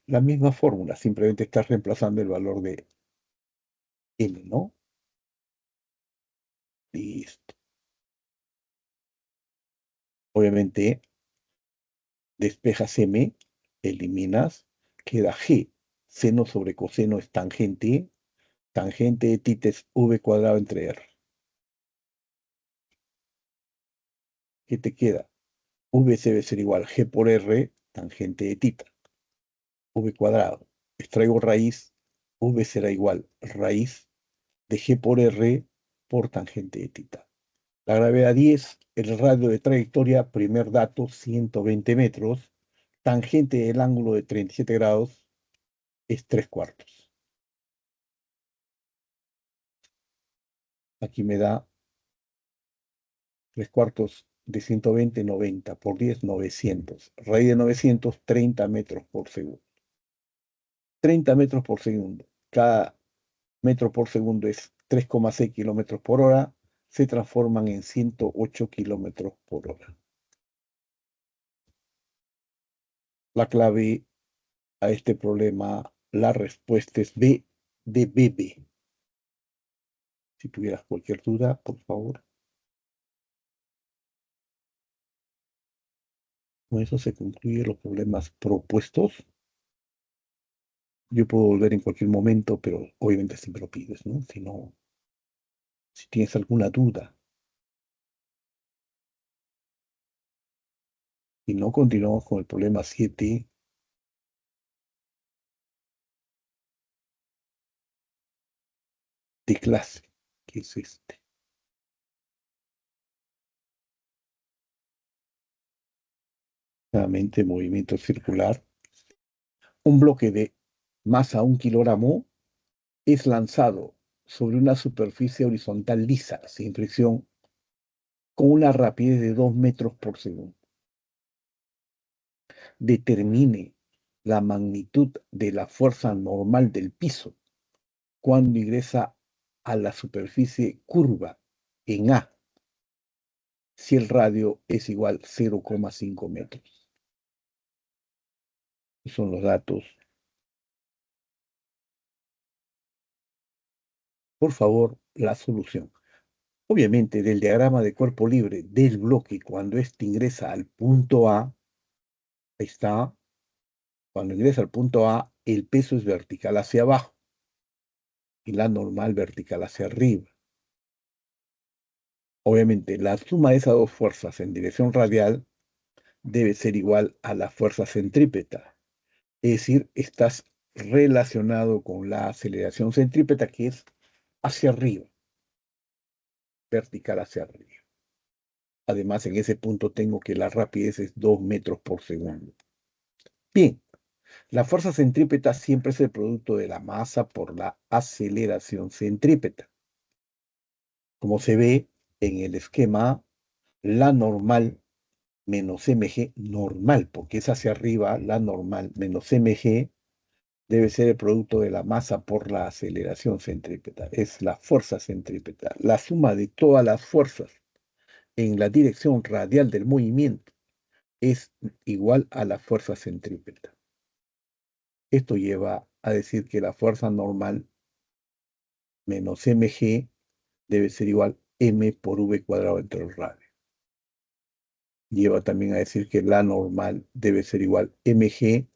S1: La misma fórmula, simplemente estás reemplazando el valor de n, ¿no? Listo. Obviamente, despejas m, eliminas, queda g. Seno sobre coseno es tangente. Tangente de tita es v cuadrado entre r. ¿Qué te queda? V debe ser igual a g por r, tangente de tita. V cuadrado. Extraigo raíz, v será igual raíz de g por r por tangente de tita. La gravedad 10, el radio de trayectoria, primer dato, 120 metros. Tangente del ángulo de 37 grados es 3/4. Aquí me da 3/4 de 120, 90 por 10, 900. Raíz de 900, 30 metros por segundo. 30 metros por segundo. Cada metro por segundo es 3,6 kilómetros por hora. Se transforman en 108 kilómetros por hora. La clave a este problema, la respuesta es B de bebé. Si tuvieras cualquier duda, por favor. Con eso se concluyen los problemas propuestos. Yo puedo volver en cualquier momento, pero obviamente si me lo pides, ¿no? Si no, si tienes alguna duda. Si no, continuamos con el problema 7 de clase, que es este. Nuevamente, movimiento circular. Un bloque de masa 1 kilogramo es lanzado sobre una superficie horizontal lisa, sin fricción, con una rapidez de 2 metros por segundo. Determine la magnitud de la fuerza normal del piso cuando ingresa a la superficie curva en A, si el radio es igual a 0,5 metros. Esos son los datos. Por favor, la solución. Obviamente, del diagrama de cuerpo libre del bloque, cuando éste ingresa al punto A, ahí está, cuando ingresa al punto A, el peso es vertical hacia abajo y la normal vertical hacia arriba. Obviamente, la suma de esas dos fuerzas en dirección radial debe ser igual a la fuerza centrípeta. Es decir, estás relacionado con la aceleración centrípeta, que es hacia arriba, vertical hacia arriba. Además, en ese punto tengo que la rapidez es 2 metros por segundo. Bien, la fuerza centrípeta siempre es el producto de la masa por la aceleración centrípeta. Como se ve en el esquema, la normal menos mg normal, porque es hacia arriba, la normal menos mg debe ser el producto de la masa por la aceleración centrípeta. Es la fuerza centrípeta, la suma de todas las fuerzas en la dirección radial del movimiento es igual a la fuerza centrípeta. Esto lleva a decir que la fuerza normal menos mg debe ser igual m por v cuadrado entre el radio. Lleva también a decir que la normal debe ser igual mg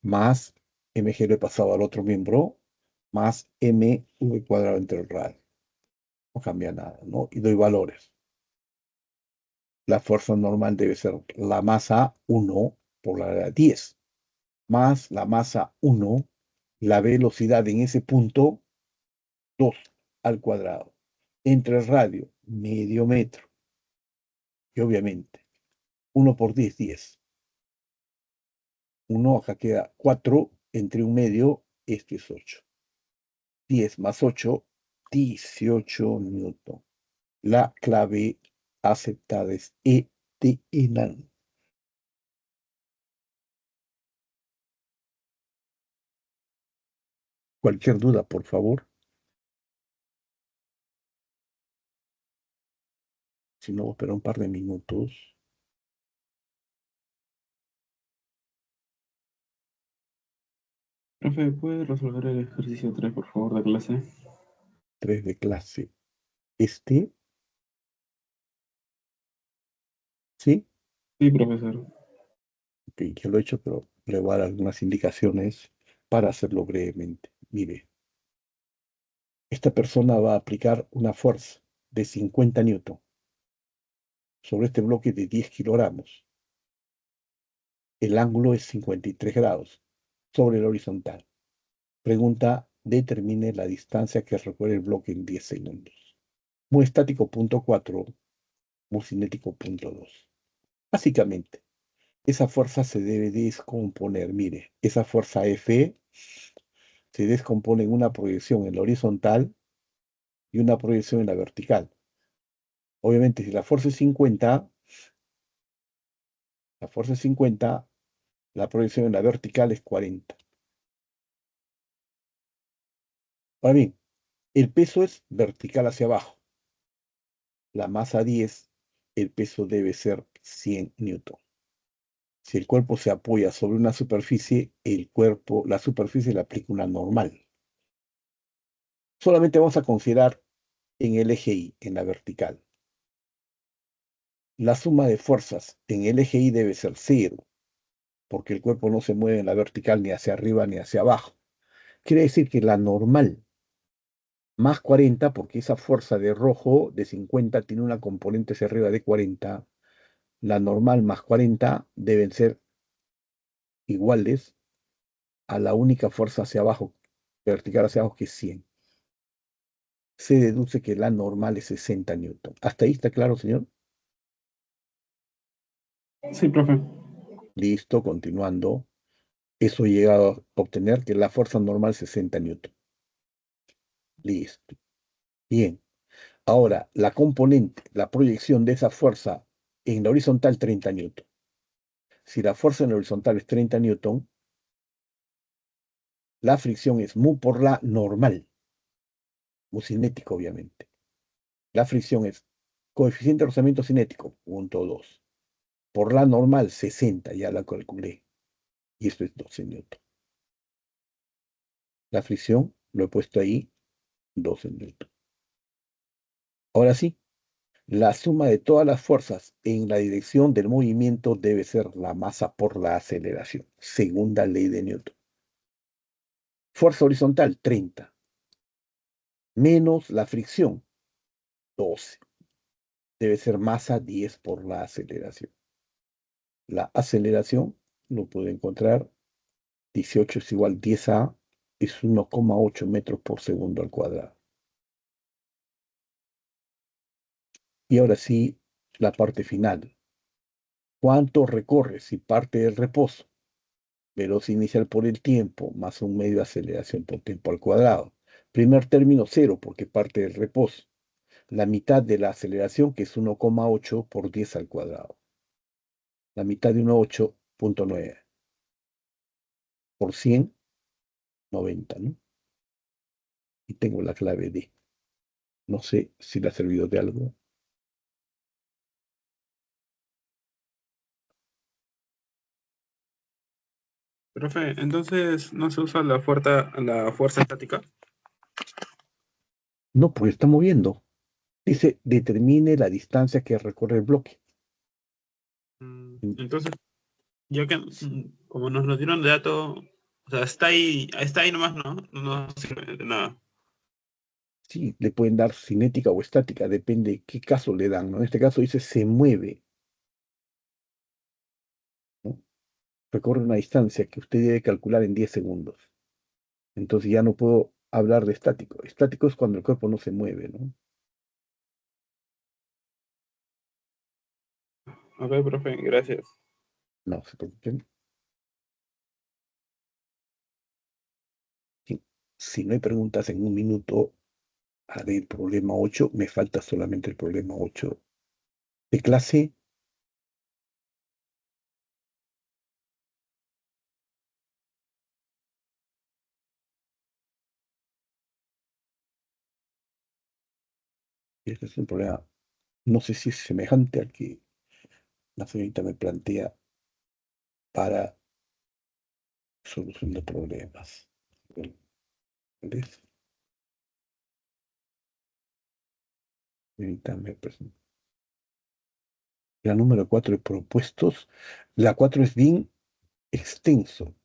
S1: más mg lo he pasado al otro miembro, más mv cuadrado entre el radio. No cambia nada, ¿no? Y doy valores. La fuerza normal debe ser la masa 1 por la 10, más la masa 1, la velocidad en ese punto, 2 al cuadrado. Entre el radio, medio metro. Y obviamente, 1 por 10, 10. 1, acá queda 4, entre un medio, este es 8. 10 más 8, 18 newton. La clave aceptada es E de enano. Cualquier duda, por favor. Si no, espera un par de minutos.
S6: Profe, ¿puede resolver el ejercicio 3, por favor, de clase?
S1: 3 de clase. ¿Sí?
S6: Sí, profesor.
S1: Ok, ya lo he hecho, pero le voy a dar algunas indicaciones para hacerlo brevemente. Mire, esta persona va a aplicar una fuerza de 50 newton sobre este bloque de 10 kilogramos. El ángulo es 53 grados sobre el horizontal. Pregunta, determine la distancia que recorre el bloque en 10 segundos. Mu estático punto 4, mu cinético punto 2. Básicamente, esa fuerza se debe descomponer. Mire, esa fuerza F se descompone en una proyección en la horizontal y una proyección en la vertical. Obviamente, si la fuerza es 50, la proyección en la vertical es 40. Ahora bien, el peso es vertical hacia abajo. La masa 10, el peso debe ser 100 newton. Si el cuerpo se apoya sobre una superficie, la superficie le aplica una normal. Solamente vamos a considerar en el eje Y, en la vertical. La suma de fuerzas en el eje Y debe ser 0, porque el cuerpo no se mueve en la vertical ni hacia arriba ni hacia abajo. Quiere decir que la normal más 40, porque esa fuerza de rojo de 50 tiene una componente hacia arriba de 40, la normal más 40 deben ser iguales a la única fuerza hacia abajo, vertical hacia abajo, que es 100. Se deduce que la normal es 60 newton. ¿Hasta ahí está claro, señor?
S6: Sí, profe.
S1: Listo, continuando. Eso he llegado a obtener que la fuerza normal es 60 newton. Listo. Bien. Ahora, la componente, la proyección de esa fuerza en la horizontal, 30 newton. Si la fuerza en la horizontal es 30 newton, la fricción es mu por la normal, mu cinético, obviamente. La fricción es coeficiente de rozamiento cinético, 0.2. Por la normal, 60, ya la calculé. Y esto es 12 newton. La fricción, lo he puesto ahí, 12 newton. Ahora sí, la suma de todas las fuerzas en la dirección del movimiento debe ser la masa por la aceleración. Segunda ley de Newton. Fuerza horizontal, 30. Menos la fricción, 12. Debe ser masa 10 por la aceleración. La aceleración lo puedo encontrar. 18 es igual a 10A, es 1,8 metros por segundo al cuadrado. Y ahora sí, la parte final. ¿Cuánto recorre si parte del reposo? Velocidad inicial por el tiempo, más un medio de aceleración por tiempo al cuadrado. Primer término, 0, porque parte del reposo. La mitad de la aceleración, que es 1,8 por 10 al cuadrado. La mitad de 1,8.9. Por 100, 90, ¿no? Y tengo la clave D. No sé si le ha servido de algo.
S6: Profe, entonces no se usa la fuerza estática.
S1: No, porque está moviendo. Dice, determine la distancia que recorre el bloque.
S6: Entonces, ya que como nos lo dieron de dato, o sea, está ahí nomás, ¿no? No sirve de nada.
S1: Sí, le pueden dar cinética o estática, depende qué caso le dan, ¿no? En este caso dice se mueve, ¿no? Recorre una distancia que usted debe calcular en 10 segundos. Entonces ya no puedo hablar de estático. Estático es cuando el cuerpo no se mueve, ¿no?
S6: Ok, profe, gracias.
S1: No se preocupen. Si no hay preguntas en un minuto, haré el problema 8. Me falta solamente el problema 8 de clase. Este es un problema, no sé si es semejante al que la señorita me plantea para solución de problemas. ¿Ves? Señorita me presenta. La número 4 de propuestos. La 4 es bien extenso.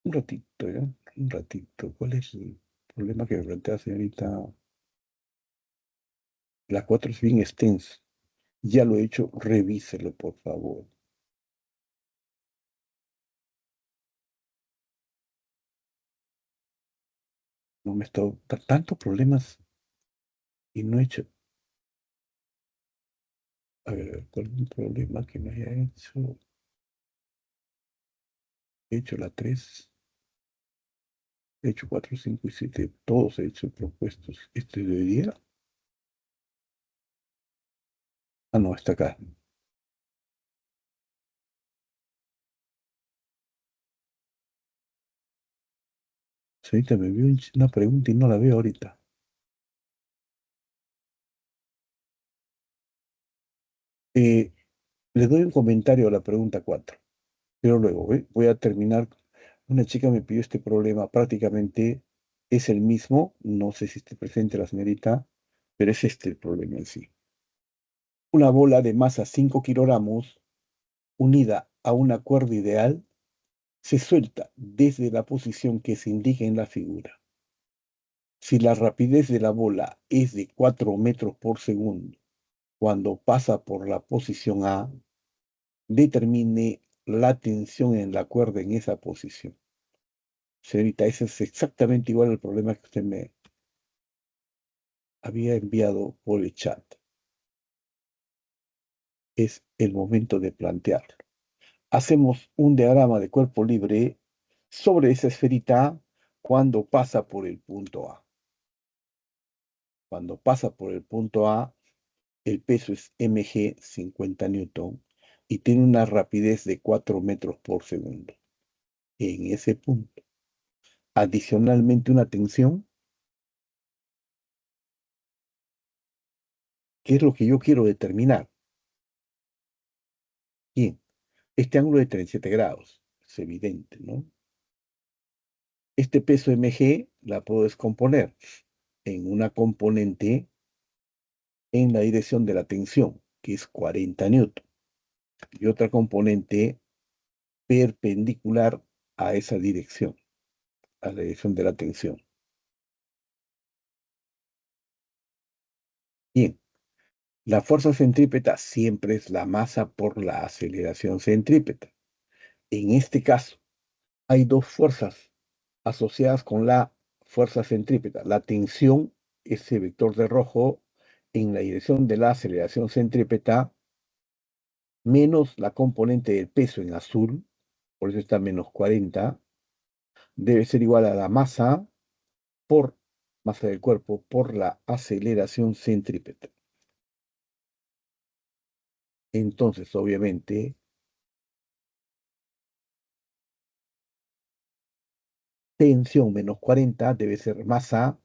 S1: Un ratito, ¿ya? Un ratito. ¿Cuál es el problema que me plantea, señorita? La 4 es bien extenso. Ya lo he hecho, revíselo, por favor. No me está tantos problemas y no he hecho. A ver, ¿cuál es el problema que no haya hecho? He hecho la 3, he hecho 4, 5 y 7. Todos he hecho propuestos. ¿Este de hoy día? Ah, no, está acá. Señorita, me vio una pregunta y no la veo ahorita. Le doy un comentario a la pregunta 4, pero luego voy a terminar. Una chica me pidió este problema, prácticamente es el mismo, no sé si esté presente la señorita, pero es este el problema en sí. Una bola de masa 5 kilogramos unida a una cuerda ideal se suelta desde la posición que se indica en la figura. Si la rapidez de la bola es de 4 metros por segundo cuando pasa por la posición A, determine la tensión en la cuerda en esa posición. Señorita, ese es exactamente igual al problema que usted me había enviado por el chat. Es el momento de plantearlo. Hacemos un diagrama de cuerpo libre sobre esa esferita cuando pasa por el punto A. Cuando pasa por el punto A, el peso es mg 50 newton y tiene una rapidez de 4 metros por segundo. En ese punto. Adicionalmente una tensión, que es lo que yo quiero determinar. Bien, este ángulo de 37 grados, es evidente, ¿no? Este peso mg la puedo descomponer en una componente en la dirección de la tensión, que es 40 newton, y otra componente perpendicular a esa dirección, a la dirección de la tensión. Bien, la fuerza centrípeta siempre es la masa por la aceleración centrípeta. En este caso, hay dos fuerzas asociadas con la fuerza centrípeta. La tensión, ese vector de rojo, en la dirección de la aceleración centrípeta, menos la componente del peso en azul, por eso está menos 40, debe ser igual a la masa por masa del cuerpo por la aceleración centrípeta. Entonces, obviamente, tensión menos 40 debe ser masa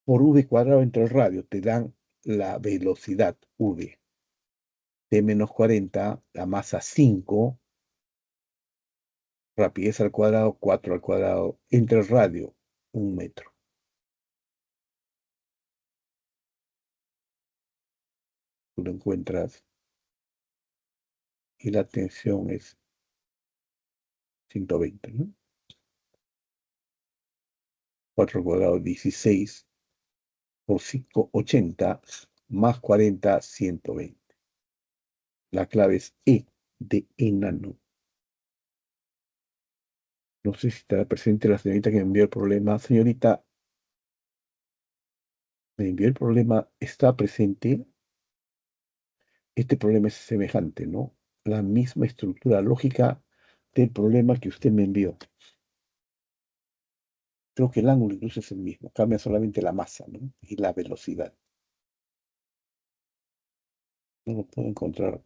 S1: por v cuadrado entre el radio. Te dan la velocidad v. De menos 40, la masa 5, rapidez al cuadrado, 4 al cuadrado, entre el radio, 1 metro. Tú lo encuentras y la tensión es 120, ¿no? 4 al cuadrado, 16, por 5, 80, más 40, 120. La clave es E de enano. No sé si estará presente la señorita que me envió el problema. Señorita, me envió el problema, está presente. Este problema es semejante, ¿no? La misma estructura lógica del problema que usted me envió. Creo que el ángulo incluso es el mismo, cambia solamente la masa, ¿no? Y la velocidad. No lo puedo encontrar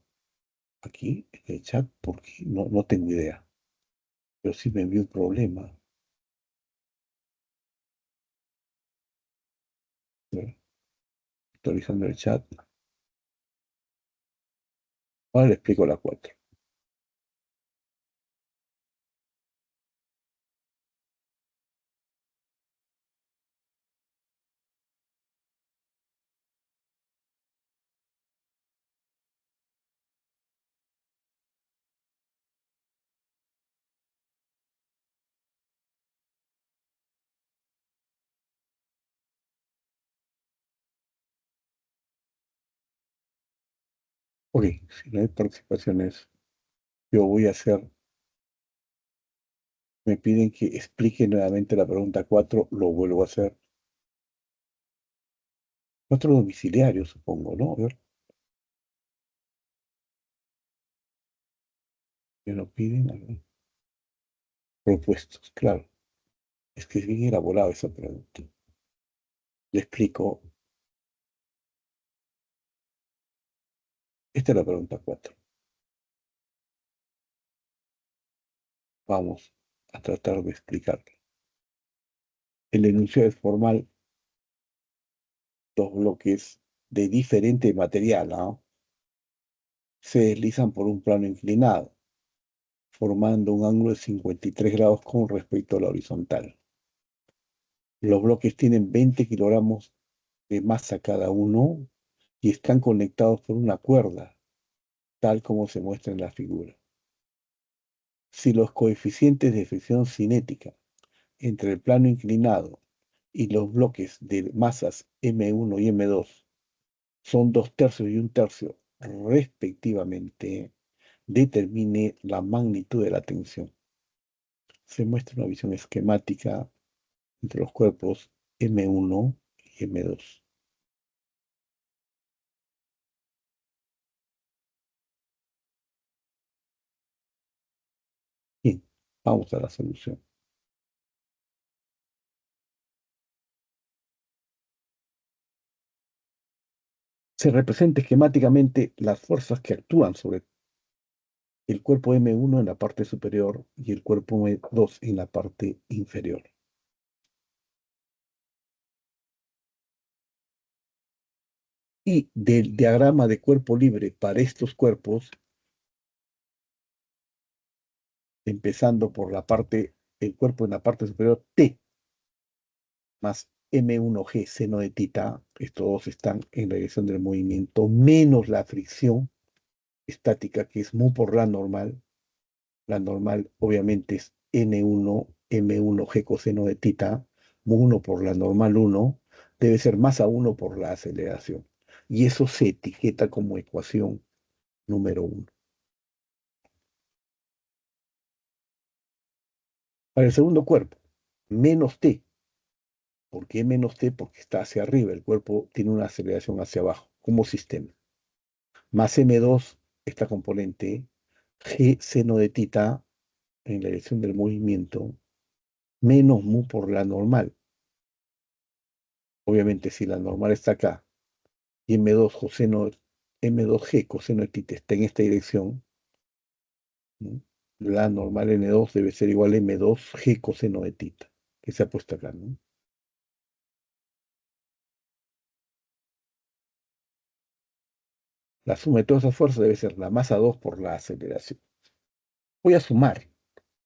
S1: aquí en el chat porque no tengo idea. Pero sí me envió un problema. Actualizando el chat. Ahora le explico la 4. Ok, si no hay participaciones, yo voy a hacer. Me piden que explique nuevamente la pregunta 4, lo vuelvo a hacer. 4 domiciliarios, supongo, ¿no? A ver. Me lo piden, a ver. Propuestos, claro. Es que es bien elaborada esa pregunta. Le explico. Esta es la pregunta 4. Vamos a tratar de explicarla. El enunciado es formal. Dos bloques de diferente material, ¿no? Se deslizan por un plano inclinado, formando un ángulo de 53 grados con respecto a la horizontal. Los bloques tienen 20 kilogramos de masa cada uno y están conectados por una cuerda, tal como se muestra en la figura. Si los coeficientes de fricción cinética entre el plano inclinado y los bloques de masas M1 y M2 son 2/3 y 1/3 respectivamente, determine la magnitud de la tensión. Se muestra una visión esquemática entre los cuerpos M1 y M2. Bien, vamos a la solución. Se representa esquemáticamente las fuerzas que actúan sobre el cuerpo M1 en la parte superior y el cuerpo M2 en la parte inferior. Y del diagrama de cuerpo libre para estos cuerpos, empezando por el cuerpo en la parte superior, T más M1G seno de tita, estos dos están en la dirección del movimiento, menos la fricción estática, que es mu por la normal. La normal obviamente es N1, M1G coseno de tita, mu1 por la normal 1, debe ser más a 1 por la aceleración. Y eso se etiqueta como ecuación número 1. Para el segundo cuerpo, menos T. ¿Por qué menos T? Porque está hacia arriba, el cuerpo tiene una aceleración hacia abajo, como sistema. Más M2, esta componente, G seno de tita, en la dirección del movimiento, menos mu por la normal. Obviamente, si la normal está acá y M2G coseno de tita está en esta dirección, ¿no? La normal N2 debe ser igual a M2G coseno de tita, que se ha puesto acá, ¿no? La suma de todas esas fuerzas debe ser la masa 2 por la aceleración. Voy a sumar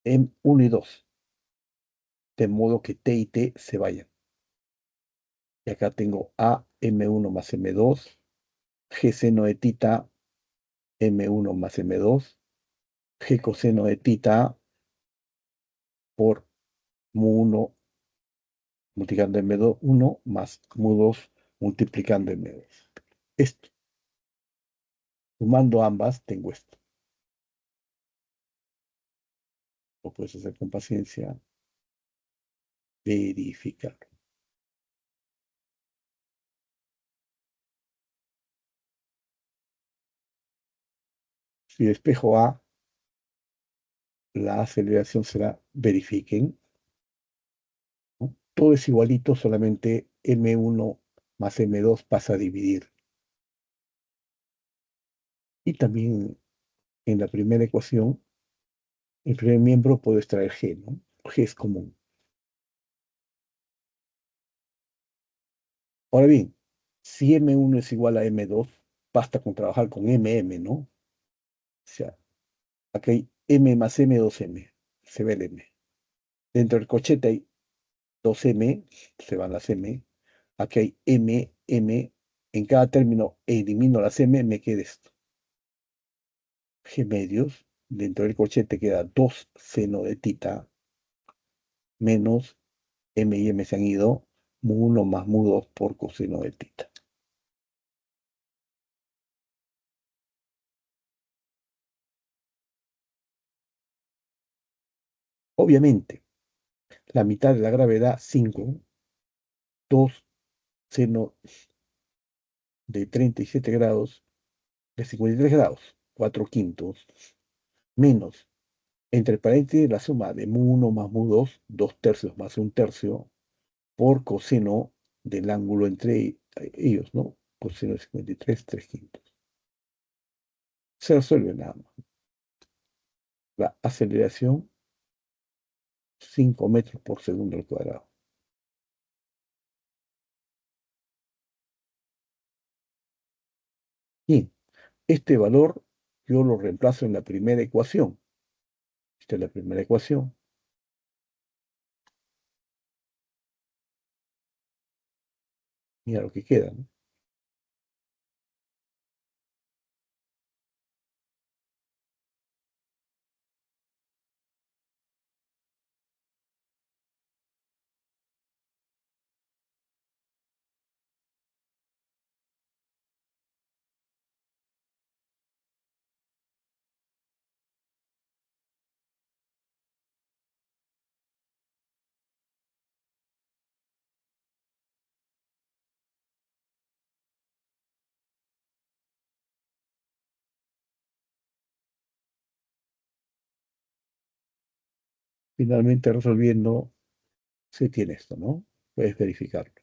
S1: M1 y 2, de modo que T y T se vayan. Y acá tengo A M1 más M2, G seno de tita M1 más M2, G coseno de tita por mu1 multiplicando M2, 1 más mu2 multiplicando M2. Esto. Sumando ambas, tengo esto. Lo puedes hacer con paciencia. Verificar. Si despejo A, la aceleración será verifiquen, ¿no? Todo es igualito, solamente M1 más M2 pasa a dividir. Y también en la primera ecuación, el primer miembro puedo extraer G, ¿no? G es común. Ahora bien, si M1 es igual a M2, basta con trabajar con MM, ¿no? O sea, aquí hay M más M, 2M. Se ve el M. Dentro del cochete hay 2M, se van las M. Aquí hay M, M. En cada término elimino las M, me queda esto. G medios. Dentro del cochete queda 2 seno de tita menos M y M se han ido, mu1 más mu2 por coseno de tita. Obviamente, la mitad de la gravedad, 5, 2 seno de 37 grados, de 53 grados, 4/5, menos, entre paréntesis, la suma de mu1 más mu2, 2/3 más 1/3, por coseno del ángulo entre ellos, ¿no? Coseno de 53, 3/5. Se resuelve nada más. La aceleración, 5 metros por segundo al cuadrado. Bien, este valor yo lo reemplazo en la primera ecuación. Esta es la primera ecuación. Mira lo que queda, ¿no? finalmente resolviendo, se tiene esto, ¿no? Puedes verificarlo.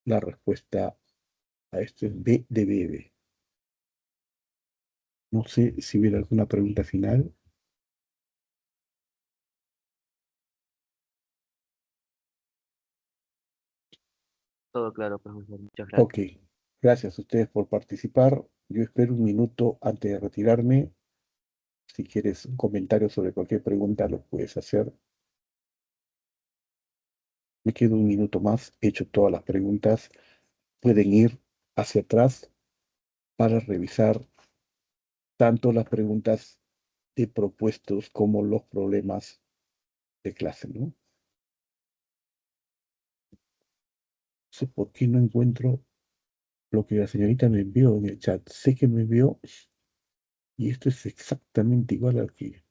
S1: La respuesta a esto es B de bebé. No sé si hubiera alguna pregunta final.
S8: Todo claro, profesor. Muchas gracias.
S1: Ok, gracias a ustedes por participar. Yo espero un minuto antes de retirarme. Si quieres un comentario sobre cualquier pregunta, lo puedes hacer. Me quedo un minuto más, he hecho todas las preguntas. Pueden ir hacia atrás para revisar tanto las preguntas de propuestos como los problemas de clase, ¿no? No sé por qué no encuentro lo que la señorita me envió en el chat. Sé que me envió y esto es exactamente igual al que...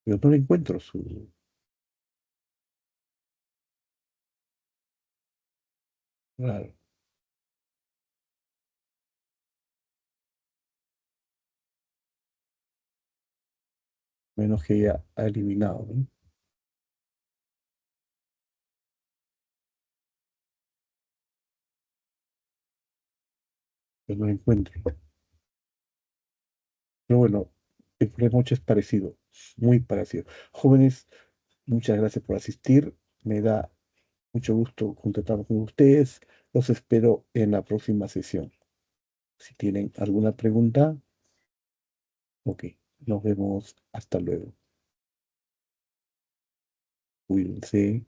S1: Pero no le encuentro su... Raro. Menos que ella ha eliminado, ¿no? Pero no lo encuentro. Pero bueno, el problema es parecido, muy parecido. Jóvenes, muchas gracias por asistir. Me da mucho gusto contactar con ustedes. Los espero en la próxima sesión. Si tienen alguna pregunta, ok, nos vemos. Hasta luego. Cuídense.